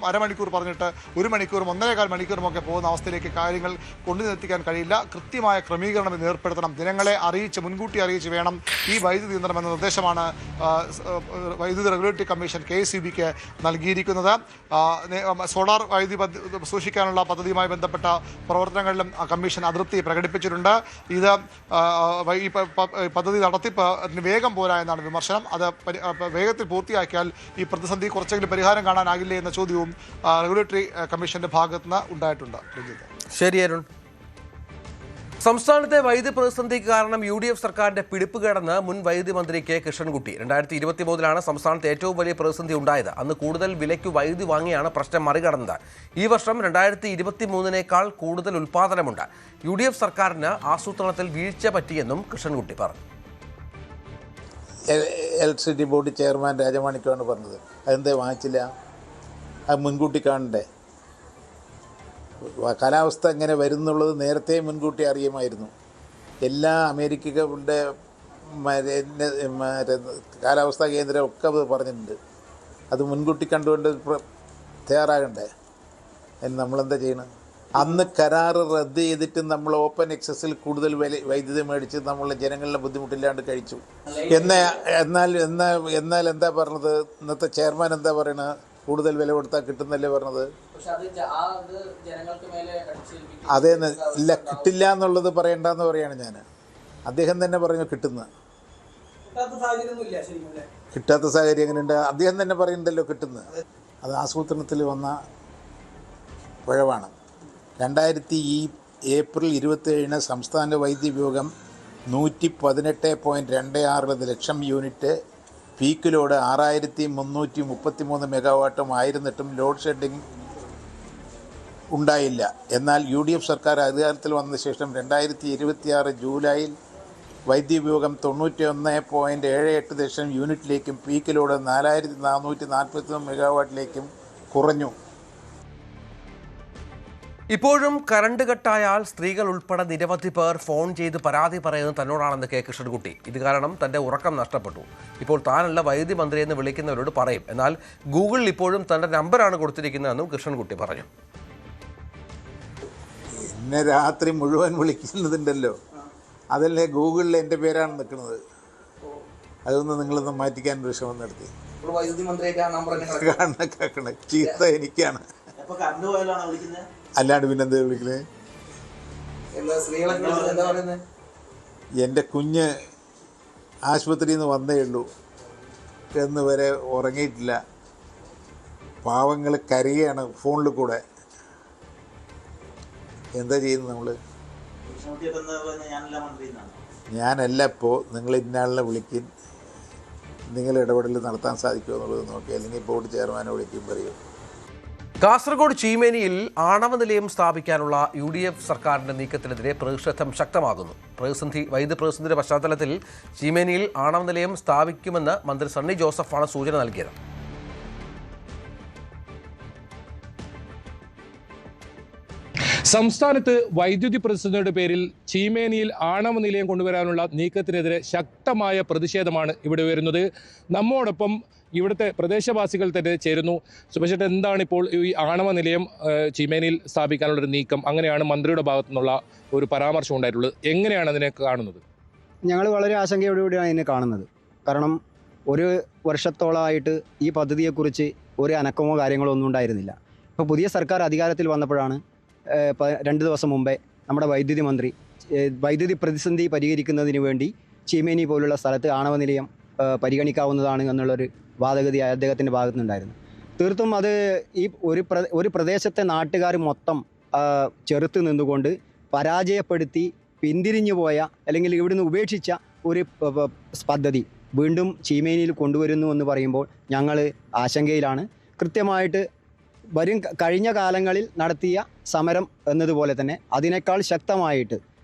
പറഞ്ഞിട്ട് 1 മണിക്കൂറും 1.25 മണിക്കൂറുമൊക്കെ പോകുന്ന അവസ്ഥയിലേക്ക് കാര്യങ്ങൾ കൊണ്ടുവന്നെത്തിക്കാൻ കഴിയില്ല. കൃത്യമായ ക്രമീകരണം ഇത് ഏർപ്പെടുത്തണം. ജനങ്ങളെ മുൻകൂട്ടി അറിയിച്ച് വേണം ഈ വൈദ്യുതി നിയന്ത്രണം എന്ന നിർദ്ദേശമാണ് വൈദ്യുതി റെഗുലേറ്ററി കമ്മീഷൻ KSEBക്ക് നൽകിയിരിക്കുന്നത്. സോളാർ വൈദ്യുതി സൂക്ഷിക്കാനുള്ള പദ്ധതിയുമായി ബന്ധപ്പെട്ട പ്രവർത്തനങ്ങളിലും കമ്മീഷൻ അതൃപ്തി പ്രകടിപ്പിച്ചിട്ടുണ്ട്. ഇത് ഈ പദ്ധതി നടത്തിപ്പ് വേഗം പോരാ എന്നാണ് വിമർശനം. അത് വേഗത്തിൽ പൂർത്തിയാക്കിയാൽ ഈ പ്രതിസന്ധി കുറച്ചെങ്കിലും പരിഹാരം കാണാനാകില്ലേ എന്ന ചോദ്യവും റെഗുലേറ്ററി കമ്മീഷന്റെ ഭാഗത്തുനിന്ന് ഉണ്ടായിട്ടുണ്ട്. ശരി അരുൺ. സംസ്ഥാനത്തെ വൈദ്യുതി പ്രതിസന്ധിക്ക് കാരണം UDF സർക്കാരിന്റെ പിടിപ്പുകേടെന്ന് മുൻ വൈദ്യുതി മന്ത്രി K കൃഷ്ണൻകുട്ടി. 2023 സംസ്ഥാനത്ത് ഏറ്റവും വലിയ പ്രതിസന്ധി ഉണ്ടായത്. അന്ന് കൂടുതൽ വിലയ്ക്ക് വൈദ്യുതി വാങ്ങിയാണ് പ്രശ്നം മറികടന്നത്. ഈ വർഷം 2023 കൂടുതൽ ഉൽപ്പാദനമുണ്ട്. UDF സർക്കാരിന് ആസൂത്രണത്തിൽ വീഴ്ച പറ്റിയെന്നും കൃഷ്ണൻകുട്ടി പറഞ്ഞു. ഇലക്ട്രിസിറ്റി ബോർഡ് ചെയർമാൻ രാജമാണിക്കാണ് പറഞ്ഞത്. അതെന്തേ വാങ്ങിച്ചില്ല? അത് മുൻകൂട്ടി കാണണ്ടേ? കാലാവസ്ഥ എങ്ങനെ വരുന്നുള്ളത് നേരത്തെ മുൻകൂട്ടി അറിയുമായിരുന്നു. എല്ലാ അമേരിക്കയുടെ കാലാവസ്ഥാ കേന്ദ്രം ഒക്കെ അത് പറഞ്ഞിട്ടുണ്ട്. അത് മുൻകൂട്ടി കണ്ടുകൊണ്ട് തയ്യാറാകണ്ടേ? അതിന് നമ്മളെന്താ ചെയ്യണം? അന്ന് കരാറ് റദ്ദ് ചെയ്തിട്ട് നമ്മൾ ഓപ്പൺ എക്സസിൽ കൂടുതൽ വൈദ്യുതി മേടിച്ച് നമ്മൾ ജനങ്ങളുടെ ബുദ്ധിമുട്ടില്ലാണ്ട് കഴിച്ചു. എന്നാൽ എന്താ പറഞ്ഞത്? ഇന്നത്തെ ചെയർമാൻ എന്താ പറയണത്? കൂടുതൽ വില കൊടുത്താൽ കിട്ടുന്നല്ലേ പറഞ്ഞത്? അതേ ഇല്ല, കിട്ടില്ല എന്നുള്ളത് പറയണ്ടെന്ന് പറയാണ് ഞാൻ. അദ്ദേഹം തന്നെ പറഞ്ഞു കിട്ടുന്നത്. കിട്ടാത്ത സാഹചര്യം എങ്ങനെയുണ്ട്? അദ്ദേഹം തന്നെ പറയുന്നുണ്ടല്ലോ കിട്ടുന്നത്. അത് ആസൂത്രണത്തിൽ വന്ന പിഴവാണ്. 2000 ഏപ്രിൽ 27 സംസ്ഥാന വൈദ്യുതി ഉപയോഗം 118.26 ലക്ഷം യൂണിറ്റ്, പീക്ക് ലോഡ് 6333 മെഗാവാട്ടും ആയിരുന്നിട്ടും ലോഡ് ഷെഡിംഗ് ഉണ്ടായില്ല. എന്നാൽ UDF സർക്കാർ അധികാരത്തിൽ വന്ന ശേഷം 2026 ജൂലൈയിൽ വൈദ്യുതി ഉപയോഗം 91.78 ലക്ഷം യൂണിറ്റിലേക്കും പീക്ക് ലോഡ് 4443 മെഗാവാട്ടിലേക്കും കുറഞ്ഞു. ഇപ്പോഴും കറണ്ട് കട്ടായാൽ സ്ത്രീകൾ ഉൾപ്പെടെ നിരവധി പേർ ഫോൺ ചെയ്ത് പരാതി പറയുന്നത് തന്നോടാണെന്ന് K കൃഷ്ണൻകുട്ടി. ഇത് കാരണം തന്റെ ഉറക്കം നഷ്ടപ്പെട്ടു. ഇപ്പോൾ താനല്ല വൈദ്യുതി മന്ത്രിയെന്ന് വിളിക്കുന്നവരോട് പറയും. എന്നാൽ ഗൂഗിളിൽ ഇപ്പോഴും തന്റെ നമ്പറാണ് കൊടുത്തിരിക്കുന്നതെന്നും കൃഷ്ണൻകുട്ടി പറഞ്ഞു. എന്നെ രാത്രി മുഴുവൻ വിളിക്കുന്നതുണ്ടല്ലോ, അതല്ലേ ഗൂഗിളിൽ എൻ്റെ പേരാണ് നിൽക്കുന്നത്. അതൊന്ന് നിങ്ങളൊന്ന് മാറ്റിക്കാൻ ഒരു ശ്രമം നടത്തി. ചീത്ത എനിക്കാണ്. അല്ലാണ്ട് പിന്നെന്താ വിളിക്കുന്നത്? എൻ്റെ കുഞ്ഞ് ആശുപത്രിയിൽ നിന്ന് വന്നേ ഉള്ളൂ എന്ന് വരെ ഉറങ്ങിയിട്ടില്ല. പാവങ്ങൾ കരയാണ് ഫോണിൽ കൂടെ. എന്താ ചെയ്യുന്നത് നമ്മൾ? ഞാനല്ല ഇപ്പോൾ നിങ്ങൾ ഇന്നാളിനെ വിളിക്കും, നിങ്ങൾ ഇടപെടൽ നടത്താൻ സാധിക്കുമോ എന്നുള്ളത് നോക്കി, അല്ലെങ്കിൽ ബോർഡ് ചെയർമാനെ വിളിക്കും പറയും. കാസർഗോഡ് ചീമേനിയിൽ ആണവ നിലയം സ്ഥാപിക്കാനുള്ള UDF സർക്കാരിന്റെ നീക്കത്തിനെതിരെ പ്രതിഷേധം ശക്തമാകുന്നു. വൈദ്യുതി പ്രതിസന്ധിയുടെ പശ്ചാത്തലത്തിൽ ചീമേനിയിൽ ആണവ നിലയം സ്ഥാപിക്കുമെന്ന് മന്ത്രി സണ്ണി ജോസഫാണ് സൂചന നൽകിയത്. സംസ്ഥാനത്ത് വൈദ്യുതി പ്രതിസന്ധിയുടെ പേരിൽ ചീമേനിയിൽ ആണവ നിലയം കൊണ്ടുവരാനുള്ള നീക്കത്തിനെതിരെ ശക്തമായ പ്രതിഷേധമാണ് ഇവിടെ വരുന്നത്. നമ്മോടൊപ്പം ഇവിടുത്തെ പ്രദേശവാസികൾ തന്നെ ചേരുന്നു. സുഭാഷേട്ടൻ, എന്താണ് ഇപ്പോൾ ഈ ആണവ നിലയം ചീമേനിയിൽ സ്ഥാപിക്കാനുള്ളൊരു നീക്കം? അങ്ങനെയാണ് മന്ത്രിയുടെ ഭാഗത്തു നിന്നുള്ള ഒരു പരാമർശം ഉണ്ടായിട്ടുള്ളത്. എങ്ങനെയാണ് അതിനെ കാണുന്നത്? ഞങ്ങൾ വളരെ ആശങ്കയോടുകൂടിയാണ് ഇതിനെ കാണുന്നത്. കാരണം ഒരു വർഷത്തോളമായിട്ട് ഈ പദ്ധതിയെക്കുറിച്ച് ഒരു അനക്കമോ കാര്യങ്ങളോ ഒന്നും ഉണ്ടായിരുന്നില്ല. ഇപ്പോൾ പുതിയ സർക്കാർ അധികാരത്തിൽ വന്നപ്പോഴാണ് 2 ദിവസം മുമ്പേ നമ്മുടെ വൈദ്യുതി മന്ത്രി വൈദ്യുതി പ്രതിസന്ധി പരിഹരിക്കുന്നതിന് വേണ്ടി ചീമേനി പോലുള്ള സ്ഥലത്ത് ആണവ നിലയം പരിഗണിക്കാവുന്നതാണ് എന്നുള്ളൊരു വാദഗതി അദ്ദേഹത്തിൻ്റെ ഭാഗത്തുനിന്നുണ്ടായിരുന്നു. തീർത്തും അത് ഈ ഒരു പ്രദേശത്തെ നാട്ടുകാർ മൊത്തം ചെറുത്ത് നിന്നുകൊണ്ട് പരാജയപ്പെടുത്തി പിന്തിരിഞ്ഞു പോയ അല്ലെങ്കിൽ ഇവിടുന്ന് ഉപേക്ഷിച്ച ഒരു പദ്ധതി വീണ്ടും ചീമേനിയിൽ കൊണ്ടുവരുന്നു എന്ന് പറയുമ്പോൾ ഞങ്ങൾ ആശങ്കയിലാണ്. കൃത്യമായിട്ട് കഴിഞ്ഞ കാലങ്ങളിൽ നടത്തിയ സമരം എന്നതുപോലെ തന്നെ അതിനേക്കാൾ ശക്തമായിട്ട്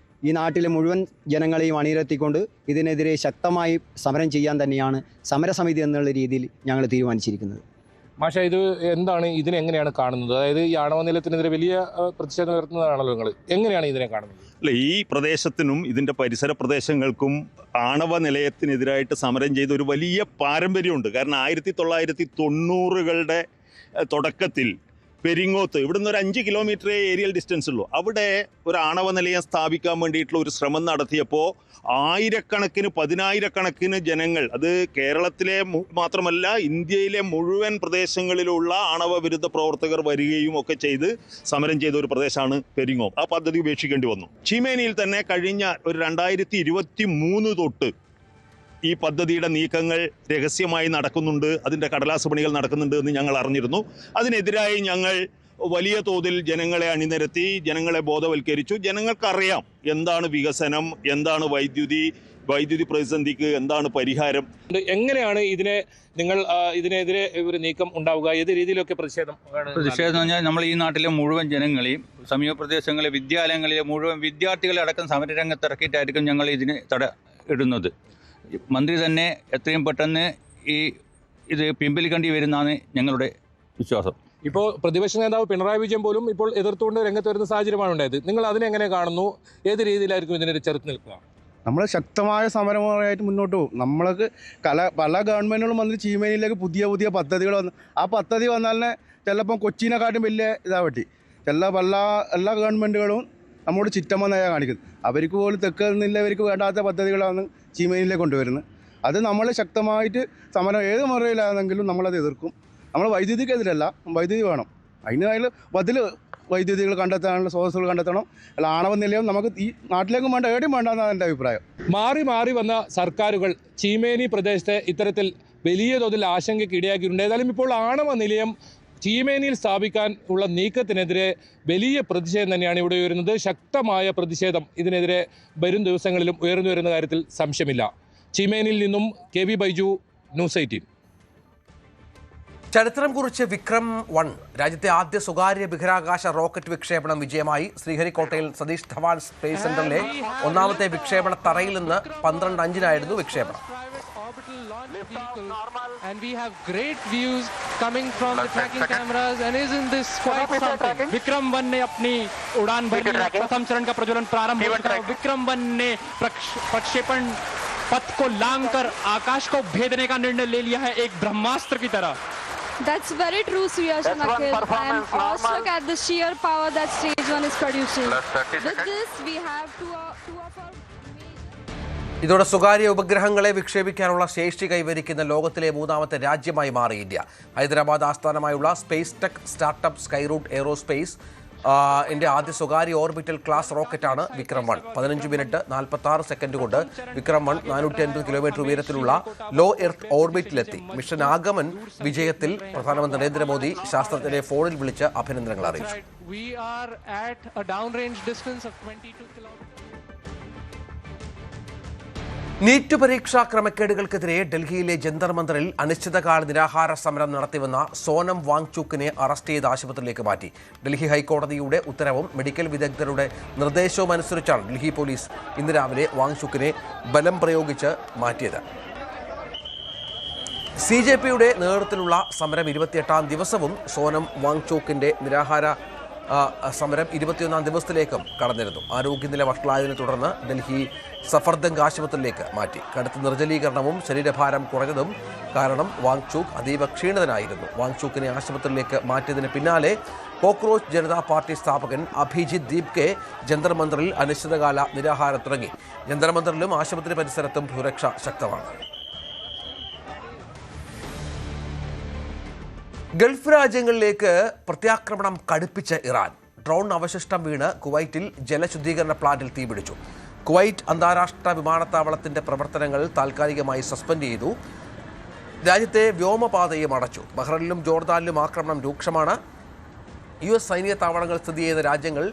ഈ നാട്ടിലെ മുഴുവൻ ജനങ്ങളെയും അണിനിരത്തിക്കൊണ്ട് ഇതിനെതിരെ ശക്തമായി സമരം ചെയ്യാൻ തന്നെയാണ് സമരസമിതി എന്നുള്ള രീതിയിൽ ഞങ്ങൾ തീരുമാനിച്ചിരിക്കുന്നത്. മാഷ, ഇത് എന്താണ്, ഇതിനെങ്ങനെയാണ് കാണുന്നത്? അതായത് ഈ ആണവ നിലയത്തിനെതിരെ വലിയ പ്രതിഷേധം ഉയർത്തുന്നതാണല്ലോ നിങ്ങൾ, എങ്ങനെയാണ് ഇതിനെ കാണുന്നത്? അല്ല, ഈ പ്രദേശത്തിനും ഇതിൻ്റെ പരിസര പ്രദേശങ്ങൾക്കും ആണവ നിലയത്തിനെതിരായിട്ട് സമരം ചെയ്ത ഒരു വലിയ പാരമ്പര്യമുണ്ട്. കാരണം 1990കളുടെ തുടക്കത്തിൽ പെരിങ്ങോത്ത്, ഇവിടുന്ന് ഒരു 5 കിലോമീറ്ററേ ഏരിയൽ ഡിസ്റ്റൻസ് ഉള്ളൂ, അവിടെ ഒരു ആണവ നിലയം സ്ഥാപിക്കാൻ വേണ്ടിയിട്ടുള്ള ഒരു ശ്രമം നടത്തിയപ്പോൾ ആയിരക്കണക്കിന് 10,000-കണക്കിന് ജനങ്ങൾ, അത് കേരളത്തിലെ മാത്രമല്ല ഇന്ത്യയിലെ മുഴുവൻ പ്രദേശങ്ങളിലുള്ള ആണവ വിരുദ്ധ പ്രവർത്തകർ വരികയും ഒക്കെ ചെയ്ത് സമരം ചെയ്ത ഒരു പ്രദേശമാണ് പെരിങ്ങോം. ആ പദ്ധതി ഉപേക്ഷിക്കേണ്ടി വന്നു. ചീമേനിയിൽ തന്നെ കഴിഞ്ഞ ഒരു 2023 തൊട്ട് ഈ പദ്ധതിയുടെ നീക്കങ്ങൾ രഹസ്യമായി നടക്കുന്നുണ്ട്, അതിൻ്റെ കടലാസ് പണികൾ നടക്കുന്നുണ്ട് എന്ന് ഞങ്ങൾ അറിഞ്ഞിരുന്നു. അതിനെതിരായി ഞങ്ങൾ വലിയ തോതിൽ ജനങ്ങളെ അണിനിരത്തി, ജനങ്ങളെ ബോധവൽക്കരിച്ചു. ജനങ്ങൾക്കറിയാം എന്താണ് വികസനം, എന്താണ് വൈദ്യുതി പ്രതിസന്ധിക്ക് എന്താണ് പരിഹാരം. എങ്ങനെയാണ് ഇതിനെതിരെ ഒരു നീക്കം ഉണ്ടാവുക? ഏത് രീതിയിലൊക്കെ പ്രതിഷേധം എന്ന് പറഞ്ഞാൽ നമ്മൾ ഈ നാട്ടിലെ മുഴുവൻ ജനങ്ങളെയും സമീപ പ്രദേശങ്ങളിലെ വിദ്യാലയങ്ങളിലെ മുഴുവൻ വിദ്യാർത്ഥികളെ അടക്കം സമരരംഗത്തിറക്കിയിട്ടായിരിക്കും ഞങ്ങൾ ഇതിന് ഇടുന്നത്. മന്ത്രി തന്നെ എത്രയും പെട്ടെന്ന് ഇത് പിൻവലിക്കേണ്ടി വരുന്നതാണ് ഞങ്ങളുടെ വിശ്വാസം. ഇപ്പോൾ പ്രതിപക്ഷ നേതാവ് പിണറായി വിജയൻ പോലും ഇപ്പോൾ എതിർത്തുകൊണ്ട് രംഗത്ത് വരുന്ന സാഹചര്യമാണ് ഉണ്ടായത്. നിങ്ങൾ അതിനെങ്ങനെ കാണുന്നു? ഏത് രീതിയിലായിരിക്കും ഇതിനെ ചെറുത്ത് നിൽക്കുക? നമ്മൾ ശക്തമായ സമരമായിട്ട് മുന്നോട്ട് പോകും. നമ്മൾക്ക് പല ഗവൺമെൻറ്റുകളും വന്ന് ചീമേനിയിലേക്ക് പുതിയ പദ്ധതികൾ വന്നു. ആ പദ്ധതി വന്നാലിനെ ചിലപ്പം കൊച്ചിനെക്കാട്ടും വലിയ പറ്റി എല്ലാ ഗവൺമെൻറ്റുകളും നമ്മോട് ചിറ്റമെന്നാണ് കാണിക്കുന്നത്. അവർക്ക് പോലും തെക്ക് നിന്നുള്ളവർക്ക് വേണ്ടാത്ത പദ്ധതികളാണ് ചീമേനിയിലേക്ക് കൊണ്ടുവരുന്നത്. അത് നമ്മൾ ശക്തമായിട്ട് സമരം ഏത് മുറയിലാണെങ്കിലും നമ്മളത് എതിർക്കും. നമ്മൾ വൈദ്യുതിക്കെതിരല്ല, വൈദ്യുതി വേണം. അതിനായാലും വൈദ്യുതികൾ കണ്ടെത്താനുള്ള സ്രോതസ്സുകൾ കണ്ടെത്തണം. അല്ല, ആണവ നിലയം നമുക്ക് ഈ നാട്ടിലേക്കും വേണ്ട, എവിടെയും വേണ്ടെന്നാണ് എൻ്റെ അഭിപ്രായം. മാറി വന്ന സർക്കാരുകൾ ചീമേനി പ്രദേശത്തെ ഇത്തരത്തിൽ വലിയ തോതിൽ ആശങ്കയ്ക്ക് ഇടയാക്കിയിട്ടുണ്ട്. ഏതായാലും ഇപ്പോൾ ആണവ നിലയം ചീമേനിയിൽ സ്ഥാപിക്കാൻ ഉള്ള നീക്കത്തിനെതിരെ വലിയ പ്രതിഷേധം തന്നെയാണ് ഇവിടെ ഉയരുന്നത്. ശക്തമായ പ്രതിഷേധം ഇതിനെതിരെ വരും ദിവസങ്ങളിലും ഉയർന്നു വരുന്ന കാര്യത്തിൽ സംശയമില്ല. ചീമേനിയിൽ നിന്നും KV ബൈജു, ന്യൂസ് 18. ചരിത്രം കുറിച്ച് വിക്രം 1 രാജ്യത്തെ ആദ്യ സ്വകാര്യ ബഹിരാകാശ റോക്കറ്റ് വിക്ഷേപണം വിജയമായി. ശ്രീഹരിക്കോട്ടയിൽ സതീഷ് ധവാൻ സ്പേസ് സെന്ററിലെ ഒന്നാമത്തെ വിക്ഷേപണ തറയിൽ നിന്ന് 12:05 വിക്ഷേപണം. And we have great views coming from the tracking cameras, and isn't this quite something? Vikram 1 ने अपनी उड़ान भरी, प्रथम चरण का प्रज्वलन प्रारंभ हो चुका है. Vikram 1 ने प्रक्षेपण पथ को लांघकर आकाश को भेदने का निर्णय ले लिया है, एक ब्रह्मास्त्र की तरह. That's very true, Suyash and Akhil. I am awestruck at the sheer power that Stage 1 is producing. With this, we have two of our ഇതോടെ സ്വകാര്യ ഉപഗ്രഹങ്ങളെ വിക്ഷേപിക്കാനുള്ള ശേഷി കൈവരിക്കുന്ന ലോകത്തിലെ മൂന്നാമത്തെ രാജ്യമായി മാറി ഇന്ത്യ. ഹൈദരാബാദ് ആസ്ഥാനമായുള്ള space tech startup Skyroot aerospace ന്റെ ആദ്യ സ്വകാര്യ ഓർബിറ്റൽ ക്ലാസ് റോക്കറ്റാണ് വിക്രം 1. 15 മിനിറ്റ് 46 സെക്കൻഡ് കൊണ്ട് വിക്രം 1 450 കിലോമീറ്റർ ഉയരത്തിലുള്ള ലോ എർത്ത് ഓർബിറ്റിലെത്തി. മിഷൻ ആഗമൻ വിജയത്തിൽ പ്രധാനമന്ത്രി നരേന്ദ്രമോദി ശാസ്ത്രജ്ഞരെ ഫോണിൽ വിളിച്ച് അഭിനന്ദനങ്ങൾ അറിയിച്ചു. നീറ്റ് പരീക്ഷാ ക്രമക്കേടുകൾക്കെതിരെ ഡൽഹിയിലെ ജന്തർ മന്ദറിൽ അനിശ്ചിതകാല നിരാഹാര സമരം നടത്തിവന്ന സോനം വാങ്ചുക്കിനെ അറസ്റ്റ് ചെയ്ത് ആശുപത്രിയിലേക്ക് മാറ്റി. ഡൽഹി ഹൈക്കോടതിയുടെ ഉത്തരവും മെഡിക്കൽ വിദഗ്ധരുടെ നിർദ്ദേശവും അനുസരിച്ചാണ് ഡൽഹി പോലീസ് ഇന്ന് രാവിലെ വാങ്ചുക്കിനെ ബലം പ്രയോഗിച്ച് മാറ്റിയത്. CJPയുടെ നേതൃത്വത്തിലുള്ള സമരം 28ാം ദിവസവും സോനം വാങ്ചുക്കിന്റെ നിരാഹാര സമരം 21ാം ദിവസത്തിലേക്കും കടന്നിരുന്നു. ആരോഗ്യനില വഷളായതിനെ തുടർന്ന് ഡൽഹി സഫർദംഗ് ആശുപത്രിയിലേക്ക് മാറ്റി. കടുത്ത നിർജ്ജലീകരണവും ശരീരഭാരം കുറഞ്ഞതും കാരണം വാങ്ചുക് അതീവ ക്ഷീണിതനായിരുന്നു. വാങ്ചുക്കിനെ ആശുപത്രിയിലേക്ക് മാറ്റിയതിന് പിന്നാലെ കോക്രോച്ച് ജനതാ പാർട്ടി സ്ഥാപകൻ അഭിജിത് ദീപ്കെ ജന്തർ മന്ദറിൽ അനിശ്ചിതകാല നിരാഹാരം തുടങ്ങി. ജന്തർ മന്ദറിലും ആശുപത്രി പരിസരത്തും സുരക്ഷ ശക്തമാണ്. ഗൾഫ് രാജ്യങ്ങളിലേക്ക് പ്രത്യാക്രമണം കടുപ്പിച്ച ഇറാൻ. ഡ്രോൺ അവശിഷ്ടം വീണ് കുവൈറ്റിൽ ജലശുദ്ധീകരണ പ്ലാന്റിൽ തീപിടിച്ചു. കുവൈറ്റ് അന്താരാഷ്ട്ര വിമാനത്താവളത്തിന്റെ പ്രവർത്തനങ്ങൾ താൽക്കാലികമായി സസ്പെൻഡ് ചെയ്തു. രാജ്യത്തെ വ്യോമപാതയും അടച്ചു. ബഹ്റൈനിലും ജോർദാനിലും ആക്രമണം രൂക്ഷമാണ്. US സൈനിക താവളങ്ങൾ സ്ഥിതി ചെയ്യുന്ന രാജ്യങ്ങൾ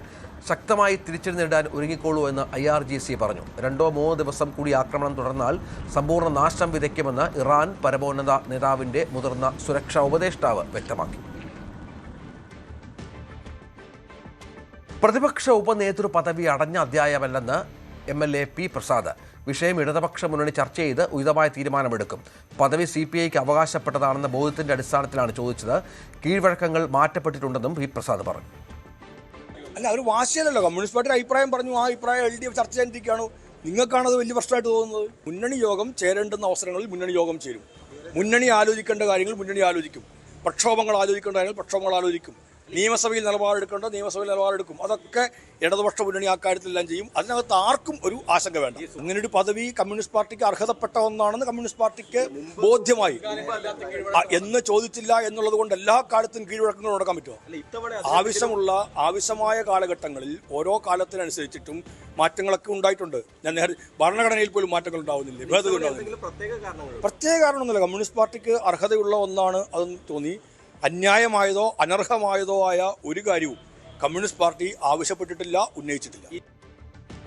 ശക്തമായി തിരിച്ചടിനേടാൻ ഒരുങ്ങിക്കോളൂ എന്ന് IRGC പറഞ്ഞു. 2-3 ദിവസം കൂടി ആക്രമണം തുടർന്നാൽ സമ്പൂർണ്ണ നാശം വിതയ്ക്കുമെന്ന് ഇറാൻ പരമോന്നത നേതാവിന്റെ മുതിർന്ന സുരക്ഷാ ഉപദേഷ്ടാവ് വ്യക്തമാക്കി. പ്രതിപക്ഷ ഉപനേതൃ പദവി അടഞ്ഞ അധ്യായമല്ലെന്ന് MLA P. പ്രസാദ്. വിഷയം ഇടതുപക്ഷ മുന്നണി ചർച്ച ചെയ്ത് ഉചിതമായ തീരുമാനമെടുക്കും. പദവി CPIക്ക് അവകാശപ്പെട്ടതാണെന്ന ബോധ്യത്തിന്റെ അടിസ്ഥാനത്തിലാണ് ചോദിച്ചത്. കീഴ്വഴക്കങ്ങൾ മാറ്റപ്പെട്ടിട്ടുണ്ടെന്നും P. പ്രസാദ് പറഞ്ഞു. അല്ല, ഒരു വാശിയല്ലല്ലോ. കമ്മ്യൂണിസ്റ്റ് പാർട്ടിയുടെ അഭിപ്രായം പറഞ്ഞു. ആ അഭിപ്രായം LDF ചർച്ച ചെയ്യാനിരിക്കുകയാണ്. നിങ്ങൾക്കാണത് വലിയ പ്രശ്നമായിട്ട് തോന്നുന്നത്. മുന്നണി യോഗം ചേരേണ്ടുന്ന അവസരങ്ങളിൽ മുന്നണി യോഗം ചേരും. മുന്നണി ആലോചിക്കേണ്ട കാര്യങ്ങൾ മുന്നണി ആലോചിക്കും. പ്രക്ഷോഭങ്ങൾ ആലോചിക്കേണ്ട കാര്യങ്ങൾ പ്രക്ഷോഭങ്ങൾ ആലോചിക്കും. നിയമസഭയിൽ നിലപാടെടുക്കേണ്ട നിയമസഭയിൽ നിലപാടെടുക്കും. അതൊക്കെ ഇടതുപക്ഷ മുന്നണി ആ കാര്യത്തിലെല്ലാം ചെയ്യും. അതിനകത്ത് ആർക്കും ഒരു ആശങ്ക വേണ്ട. ഇങ്ങനൊരു പദവി കമ്മ്യൂണിസ്റ്റ് പാർട്ടിക്ക് അർഹതപ്പെട്ട ഒന്നാണെന്ന് കമ്മ്യൂണിസ്റ്റ് പാർട്ടിക്ക് ബോധ്യമായി എന്ന് ചോദിച്ചില്ല എന്നുള്ളത് കൊണ്ട് എല്ലാ കാലത്തും കീഴ്വഴക്കങ്ങൾ നടക്കാൻ പറ്റുമോ? ആവശ്യമായ കാലഘട്ടങ്ങളിൽ ഓരോ കാലത്തിനനുസരിച്ചിട്ടും മാറ്റങ്ങളൊക്കെ ഉണ്ടായിട്ടുണ്ട്. ഞാൻ ഭരണഘടനയിൽ പോലും മാറ്റങ്ങൾ ഉണ്ടാവുന്നില്ലേ? പ്രത്യേക കാരണമൊന്നുമില്ല. കമ്മ്യൂണിസ്റ്റ് പാർട്ടിക്ക് അർഹതയുള്ള ഒന്നാണ് അതെന്ന് തോന്നി. അന്യായമായതോ അനർഹമായതോ ആയ ഒരു കാര്യവും കമ്മ്യൂണിസ്റ്റ് പാർട്ടി ആവശ്യപ്പെട്ടിട്ടില്ല, ഉന്നയിച്ചിട്ടില്ല.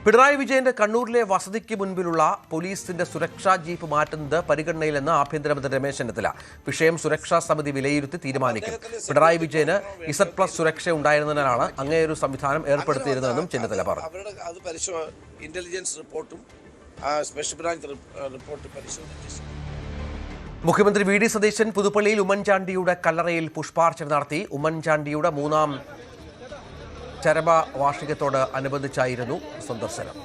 പിണറായി വിജയന്റെ കണ്ണൂരിലെ വസതിക്ക് മുൻപിലുള്ള പോലീസിന്റെ സുരക്ഷാ ജീപ്പ് മാറ്റുന്നത് പരിഗണനയിലെന്ന് ആഭ്യന്തരമന്ത്രി രമേശ് ചെന്നിത്തല. വിഷയം സുരക്ഷാ സമിതി വിലയിരുത്തി തീരുമാനിക്കും. പിണറായി വിജയന് Z+ സുരക്ഷ ഉണ്ടായിരുന്നതിനാണ് അങ്ങനെയൊരു സംവിധാനം ഏർപ്പെടുത്തിയിരുന്നതെന്നും ചെന്നിത്തല പറഞ്ഞു. ഇന്റലിജൻസ് റിപ്പോർട്ടും സ്പെഷ്യൽ ബ്രാഞ്ച് റിപ്പോർട്ട് പരിശോധിച്ചു. മുഖ്യമന്ത്രി VD സതീശൻ പുതുപ്പള്ളിയിൽ ഉമ്മൻചാണ്ടിയുടെ കല്ലറയിൽ പുഷ്പാർച്ചന നടത്തി. ഉമ്മൻചാണ്ടിയുടെ 3ാം ചരമവാർഷികത്തോട് അനുബന്ധിച്ചായിരുന്നു സന്ദർശനം.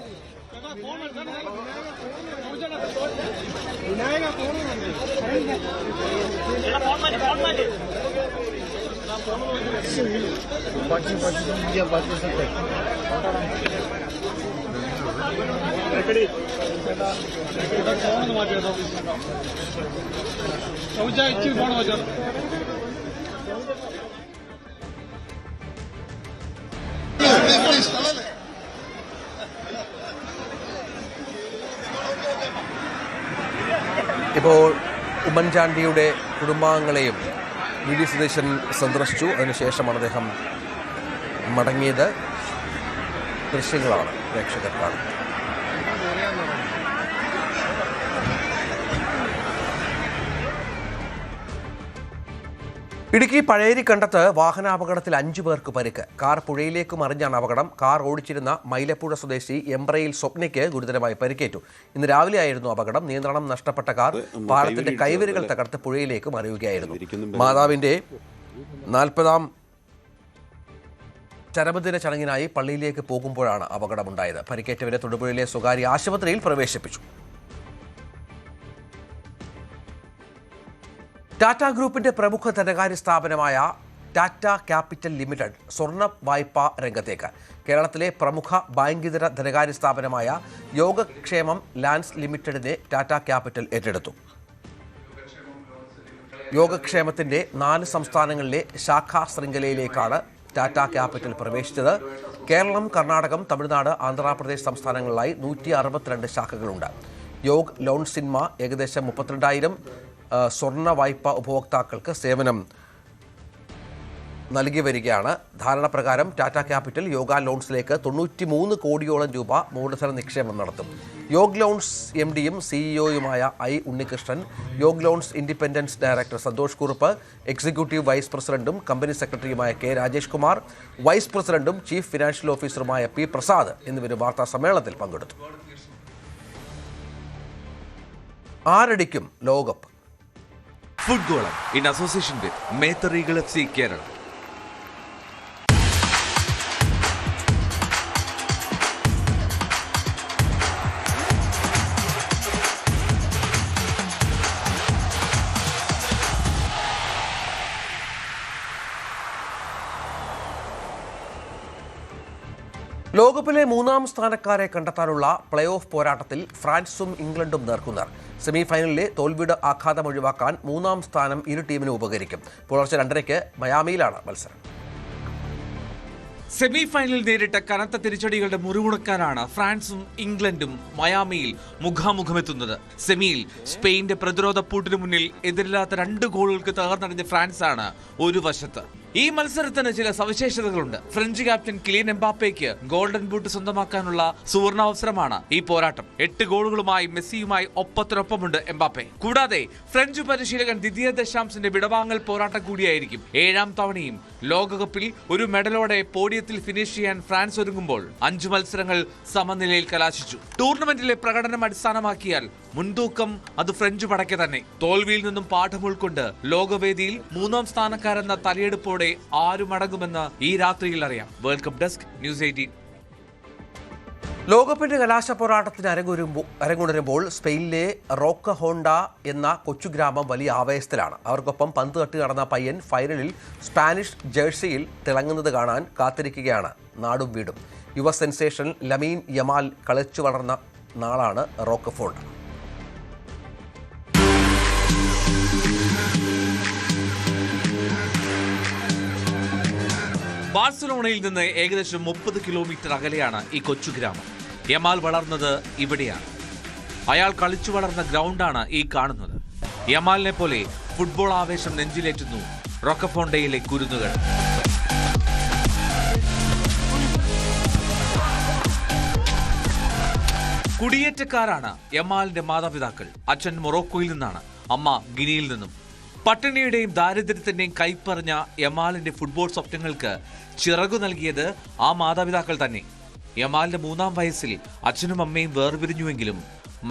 ഇപ്പോൾ ഉമ്മൻചാണ്ടിയുടെ കുടുംബാംഗങ്ങളെയും VD സതീശൻ സന്ദർശിച്ചു. അതിനുശേഷമാണ് അദ്ദേഹം മടങ്ങിയത്. ദൃശ്യങ്ങളാണ് പ്രേക്ഷകർ കാണുന്നത്. ഇടുക്കി പഴയരിക്കണ്ടത്ത് വാഹനാപകടത്തിൽ 5 പേർക്ക് പരിക്ക്. കാർ പുഴയിലേക്ക് മറിഞ്ഞാണ് അപകടം. കാർ ഓടിച്ചിരുന്ന മൈലപ്പുഴ സ്വദേശി എംബ്രയിൽ സ്വപ്നയ്ക്ക് ഗുരുതരമായി പരിക്കേറ്റു. ഇന്ന് രാവിലെയായിരുന്നു അപകടം. നിയന്ത്രണം നഷ്ടപ്പെട്ട കാർ പാലത്തിന്റെ കൈവരികൾ തകർത്ത് പുഴയിലേക്ക് മറിയുകയായിരുന്നു. മാതാവിന്റെ 40ാം ചരമദിന ചടങ്ങിനായി പള്ളിയിലേക്ക് പോകുമ്പോഴാണ് അപകടമുണ്ടായത്. പരിക്കേറ്റവരെ തൊടുപുഴയിലെ സ്വകാര്യ ആശുപത്രിയിൽ പ്രവേശിപ്പിച്ചു. ടാറ്റ ഗ്രൂപ്പിന്റെ പ്രമുഖ ധനകാര്യ സ്ഥാപനമായ ടാറ്റ ക്യാപിറ്റൽ ലിമിറ്റഡ് സ്വർണ്ണ വായ്പാ രംഗത്തേക്ക്. കേരളത്തിലെ പ്രമുഖ ബാങ്കിതര ധനകാര്യ സ്ഥാപനമായ യോഗക്ഷേമം ലാൻഡ്സ് ലിമിറ്റഡിനെ ടാറ്റ ക്യാപിറ്റൽ ഏറ്റെടുത്തു. യോഗക്ഷേമത്തിന്റെ 4 സംസ്ഥാനങ്ങളിലെ ശാഖാ ശൃംഖലയിലേക്കാണ് ടാറ്റ ക്യാപിറ്റൽ പ്രവേശിച്ചത്. കേരളം, കർണാടകം, തമിഴ്നാട്, ആന്ധ്രാപ്രദേശ് സംസ്ഥാനങ്ങളിലായി 162 ശാഖകളുണ്ട്. യോഗ് ലോൺസ് ഇൻമ ഏകദേശം 32,000 സ്വർണ്ണ വായ്പ ഉപഭോക്താക്കൾക്ക് സേവനം നൽകി വരികയാണ്. ധാരണപ്രകാരം ടാറ്റ ക്യാപിറ്റൽ യോഗ ലോൺസിലേക്ക് 93 കോടിയോളം രൂപ മൂലധന നിക്ഷേപം നടത്തും. യോഗ് ലോൺസ് MDയും CEOയുമായ I. Unnikrishnan, Yog loans independence director Santhosh Kurup, executive vice പ്രസിഡന്റും കമ്പനി സെക്രട്ടറിയുമായ K. രാജേഷ് കുമാർ, വൈസ് പ്രസിഡന്റും ചീഫ് ഫിനാൻഷ്യൽ ഓഫീസറുമായ P. പ്രസാദ് എന്നിവരും വാർത്താ സമ്മേളനത്തിൽ പങ്കെടുത്തു. ആരടിക്കും ലോകകപ്പ്? ഫുട്ഗോളം in association with Methar eagle FC Kerala. ലോകകപ്പിലെ 3ാം സ്ഥാനക്കാരെ കണ്ടെത്താനുള്ള പ്ലേ ഓഫ് പോരാട്ടത്തിൽ ഫ്രാൻസും ഇംഗ്ലണ്ടും നേർക്കുനേർ. സെമിഫൈനലിലെ തോൽവിയുടെ ആഘാതം ഒഴിവാക്കാൻ 3ാം സ്ഥാനം ഇരു ടീമിനും ഉപകരിക്കും. പുലർച്ചെ 2:30 മയാമിയിലാണ് മത്സരം. സെമി ഫൈനലിൽ നേരിട്ട കനത്ത തിരിച്ചടികളുടെ മുറിവുണക്കാനാണ് ഫ്രാൻസും ഇംഗ്ലണ്ടും മയാമിയിൽ മുഖാമുഖമെത്തുന്നത്. സെമിയിൽ സ്പെയിന്റെ പ്രതിരോധ പൂട്ടിനു മുന്നിൽ എതിരില്ലാത്ത 2 ഗോളുകൾക്ക് തകർന്നടിഞ്ഞ ഫ്രാൻസാണ് ഒരു വശത്ത്. ഈ മത്സരത്തിന് ചില സവിശേഷതകളുണ്ട്. ഫ്രഞ്ച് ക്യാപ്റ്റൻ കിലിയൻ എംബാപ്പയ്ക്ക് ഗോൾഡൻ ബൂട്ട് സ്വന്തമാക്കാനുള്ള സുവർണാവസരമാണ് ഈ പോരാട്ടം. 8 ഗോളുകളുമായി മെസ്സിയുമായി ഒപ്പത്തിനൊപ്പമുണ്ട് എംബാപ്പെ. കൂടാതെ ഫ്രഞ്ച് പരിശീലകൻ ദിദിയർ ദശാംസിന്റെ വിടവാങ്ങൽ പോരാട്ടം കൂടിയായിരിക്കും. 7ാം തവണയും ലോകകപ്പിൽ ഒരു മെഡലോടെ പോഡിയത്തിൽ ഫിനിഷ് ചെയ്യാൻ ഫ്രാൻസ് ഒരുങ്ങുമ്പോൾ 5 മത്സരങ്ങൾ സമനിലയിൽ കലാശിച്ചു. ടൂർണമെന്റിലെ പ്രകടനം അടിസ്ഥാനമാക്കിയാൽ മുൻതൂക്കം അത് ഫ്രഞ്ച് പടയ്ക്ക് തന്നെ. തോൽവിയിൽ നിന്നും പാഠം ഉൾക്കൊണ്ട് ലോകവേദിയിൽ 3ാം സ്ഥാനക്കാരെന്ന തലയെടുപ്പോടെ ആരുമടങ്ങുമെന്ന് ഈ രാത്രിയിൽ അറിയാം. World cup desk, news 18. ലോകകപ്പിന്റെ കലാശ പോരാട്ടത്തിന് അരങ്ങുണരുമ്പോൾ സ്പെയിനിലെ റോക്ക ഹോണ്ട എന്ന കൊച്ചു ഗ്രാമം വലിയ ആവേശത്തിലാണ്. അവർക്കൊപ്പം പന്ത് തട്ടി നടന്ന പയ്യൻ ഫൈനലിൽ സ്പാനിഷ് ജേഴ്സിയിൽ തിളങ്ങുന്നത് കാണാൻ കാത്തിരിക്കുകയാണ് നാടും വീടും. യുവ സെൻസേഷൻ ലമീൻ യമാൽ കളിച്ചു വളർന്ന നാളാണ് റോക്ക ഹോണ്ട. ബാഴ്സലോണയിൽ നിന്ന് ഏകദേശം 30 കിലോമീറ്റർ അകലെയാണ് ഈ കൊച്ചു ഗ്രാമം. യമാൽ വളർന്നത് ഇവിടെയാണ്. അയാൾ കളിച്ചു വളർന്ന ഗ്രൗണ്ടാണ് ഈ കാണുന്നത്. യമാലിനെ പോലെ ഫുട്ബോൾ ആവേശം നെഞ്ചിലേറ്റുന്നു റോക്കഫോണ്ടയിലെ കുരുന്നുകൾ. കുടിയേറ്റക്കാരാണ് യമാലിന്റെ മാതാപിതാക്കൾ. അച്ഛൻ മൊറോക്കോയിൽ നിന്നാണ്, അമ്മ ഗിനിയിൽ നിന്നും. പട്ടിണിയുടെയും ദാരിദ്ര്യത്തിന്റെയും കൈപ്പറഞ്ഞ യമാലിന്റെ ഫുട്ബോൾ സ്വപ്നങ്ങൾക്ക് ചിറകു നൽകിയത് ആ മാതാപിതാക്കൾ തന്നെ. യമാലിന്റെ 3ാം വയസ്സിൽ അച്ഛനും അമ്മയും വേർപിരിഞ്ഞുവെങ്കിലും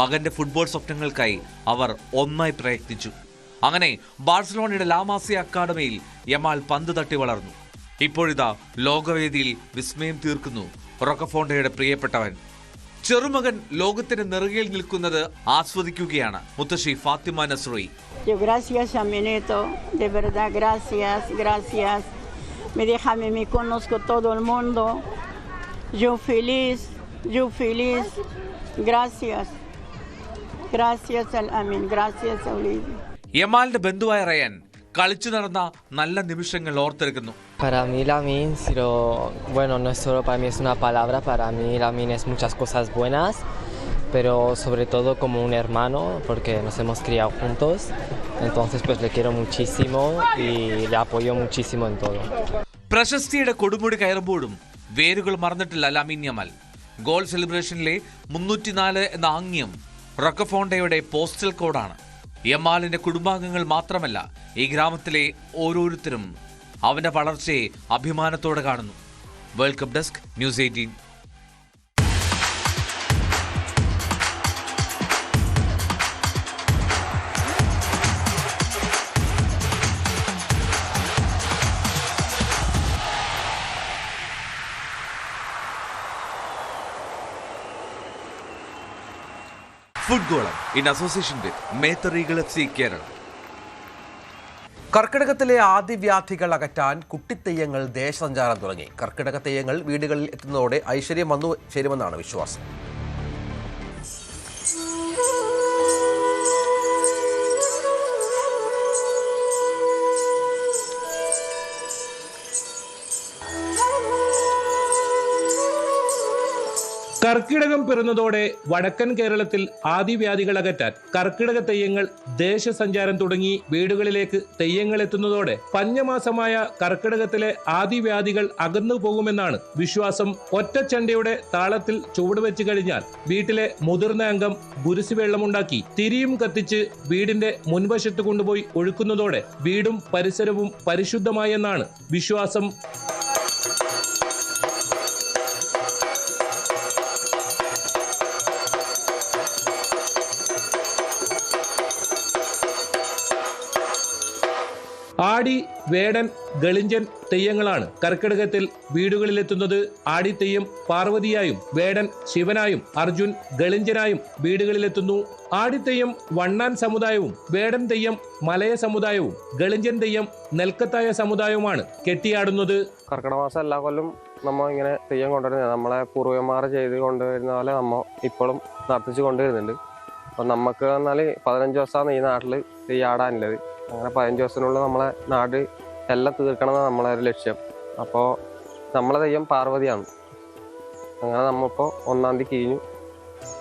മകന്റെ ഫുട്ബോൾ സ്വപ്നങ്ങൾക്കായി അവർ ഒന്നായി പ്രയത്നിച്ചു. അങ്ങനെ ബാഴ്സലോണയുടെ ലാമാസിയ അക്കാദമിയിൽ യമാൽ പന്ത് തട്ടി വളർന്നു. ഇപ്പോഴിതാ ലോകവേദിയിൽ വിസ്മയം തീർക്കുന്നു റോക്കഫോണ്ടയുടെ പ്രിയപ്പെട്ടവൻ. ചെറുമകൻ ലോകത്തിന്റെ നെറുകയിൽ നിൽക്കുന്നത് ആസ്വദിക്കുകയാണ് മുത്തശ്ശി Fathima നസ്രോയി. Gracias a mi nieto, de verdad, gracias. Me déjame, me conozco todo el mundo. Yo feliz. Gracias al Amin, gracias a Olivia. യമാലിന്റെ ബന്ധുവായ റയാൻ കളിച്ചു നടന്ന നല്ല നിമിഷങ്ങൾ ഓർത്തെടുക്കുന്നു. Para mí Lamin, no es solo para mí, es una palabra. Para mí Lamin es muchas cosas buenas, pero sobre todo como un hermano, porque nos hemos criado juntos. Entonces pues le quiero muchísimo y le apoyo muchísimo en todo. പ്രശസ്തിയുടെ കൊടുമുടി കയറുമ്പോഴും വേരുകൾ മറന്നിട്ടില്ല ലാമിൻ യമാൽ. ഗോൾ സെലിബ്രേഷനിലെ 304 എന്ന ആംഗ്യം റോക്കഫോണ്ടയുടെ പോസ്റ്റൽ കോഡാണ്. യമാലിന്റെ കുടുംബാംഗങ്ങൾ മാത്രമല്ല, ഈ ഗ്രാമത്തിലെ ഓരോരുത്തരും അവന്റെ വളർച്ചയെ അഭിമാനത്തോടെ കാണുന്നു. World cup desk, news 18. ഫുട്ഗോളം in association with Methar eagle FC Kerala. കർക്കിടകത്തിലെ ആദിവ്യാധികൾ അകറ്റാൻ കുട്ടിത്തെയ്യങ്ങൾ ദേശസഞ്ചാരം തുടങ്ങി. കർക്കിടക തെയ്യങ്ങൾ വീടുകളിൽ എത്തുന്നതോടെ ഐശ്വര്യം വന്നു ചേരുമെന്നാണ് വിശ്വാസം. കർക്കിടകം പിറന്നതോടെ വടക്കൻ കേരളത്തിൽ ആദിവ്യാധികൾ അകറ്റാൻ കർക്കിടക തെയ്യങ്ങൾ ദേശസഞ്ചാരം തുടങ്ങി. വീടുകളിലേക്ക് തെയ്യങ്ങൾ എത്തുന്നതോടെ പഞ്ഞമാസമായ കർക്കിടകത്തിലെ ആദിവ്യാധികൾ അകന്നു പോകുമെന്നാണ് വിശ്വാസം. ഒറ്റച്ചണ്ടയുടെ താളത്തിൽ ചുവടുവെച്ച് കഴിഞ്ഞാൽ വീട്ടിലെ മുതിർന്ന അംഗം ഗുരുസി വെള്ളമുണ്ടാക്കി തിരിയും കത്തിച്ച് വീടിന്റെ മുൻവശത്ത് കൊണ്ടുപോയി ഒഴുക്കുന്നതോടെ വീടും പരിസരവും പരിശുദ്ധമായെന്നാണ് വിശ്വാസം. ആടി, വേടൻ, ഗളിഞ്ചൻ തെയ്യങ്ങളാണ് കർക്കിടകത്തിൽ വീടുകളിലെത്തുന്നത്. ആടിത്തെയ്യം പാർവതിയായും വേടൻ ശിവനായും അർജുൻ ഗളിഞ്ചനായും വീടുകളിലെത്തുന്നു. ആടിത്തെയ്യം വണ്ണാൻ സമുദായവും വേടൻ തെയ്യം മലയ സമുദായവും ഗളിഞ്ചൻ തെയ്യം നെൽക്കത്തായ സമുദായവുമാണ് കെട്ടിയാടുന്നത്. കർക്കിടക മാസം എല്ലാ കൊല്ലം നമ്മൾ ഇങ്ങനെ തെയ്യം കൊണ്ടുവരുന്നത് നമ്മളെ പൂർവികന്മാർ ചെയ്ത് കൊണ്ടുവരുന്ന പോലെ നമ്മൾ ഇപ്പോഴും നടത്തിച്ച് കൊണ്ടുവരുന്നുണ്ട്. അപ്പം നമുക്ക് പറഞ്ഞാൽ 15 ദിവസമാണ് ഈ നാട്ടിൽ തെയ്യാടാനുള്ളത്. അങ്ങനെ 15 ദിവസത്തിനുള്ളിൽ നമ്മളെ നാട് എല്ലാം തീർക്കണം എന്നാണ് നമ്മളെ ഒരു ലക്ഷ്യം. അപ്പോൾ നമ്മളെ തെയ്യം പാർവതിയാണ്. അങ്ങനെ നമ്മളിപ്പോൾ 1-ാം തീയതി കഴിഞ്ഞു.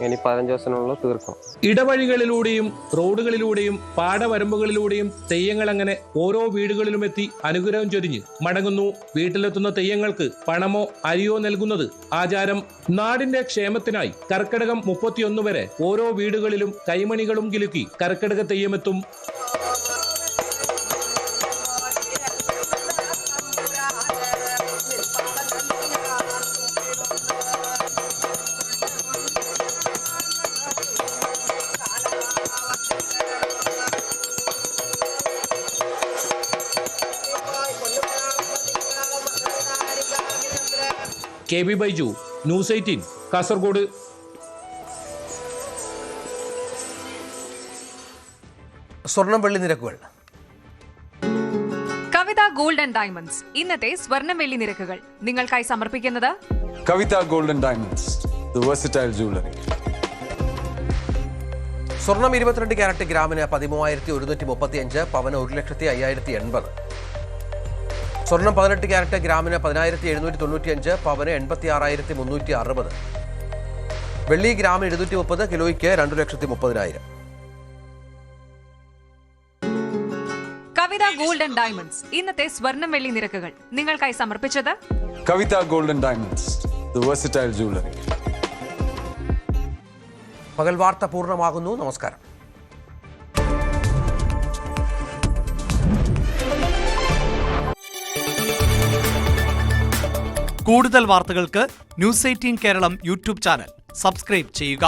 ഇനി 15 ദിവസത്തിനുള്ളിൽ തീർക്കണം. ഇടവഴികളിലൂടെയും റോഡുകളിലൂടെയും പാടവരമ്പുകളിലൂടെയും തെയ്യങ്ങൾ അങ്ങനെ ഓരോ വീടുകളിലും എത്തി അനുഗ്രഹം ചൊരിഞ്ഞ് മടങ്ങുന്നു. വീട്ടിലെത്തുന്ന തെയ്യങ്ങൾക്ക് പണമോ അരിയോ നൽകുന്നത് ആചാരം. നാടിന്റെ ക്ഷേമത്തിനായി കർക്കിടകം 31 വരെ ഓരോ വീടുകളിലും കൈമണികളും കിലുക്കി കർക്കിടക തെയ്യമെത്തും. KB Baiju, news 18, Kasaragod. സ്വർണം വെള്ളി നിരക്കുകൾ. കവിത ഗോൾഡ് ആൻഡ് ഡയമണ്ട്സ് ഇന്നത്തെ സ്വർണം വെള്ളി നിരക്കുകൾ നിങ്ങൾക്കായി സമർപ്പിക്കുന്നത് Kavitha gold and diamonds, the versatile jewellery. സ്വർണം 22 ക്യാരറ്റ് ഗ്രാമിന് 13,135, പവന് 1,05,080. സ്വർണം 18 ക്യാരറ്റ് ഗ്രാമിന് 10,795, പവന് 86,360. വെള്ളി ഗ്രാമിന് 230, കിലോയ്ക്ക് 2,30,000. കവിത ഗോൾഡ് ആൻഡ് ഡയമണ്ട്സ് ഇന്നത്തെ സ്വർണം വെള്ളി നിരക്കുകൾ നിങ്ങൾക്കായി സമർപ്പിച്ചത് Kavitha gold and diamonds, the versatile jewellery. പകൽ വാർത്ത പൂർണ്ണമാകുന്നു. നമസ്കാരം. കൂടുതൽ വാർത്തകൾക്ക് news 18 Keralam YouTube channel subscribe ചെയ്യുക.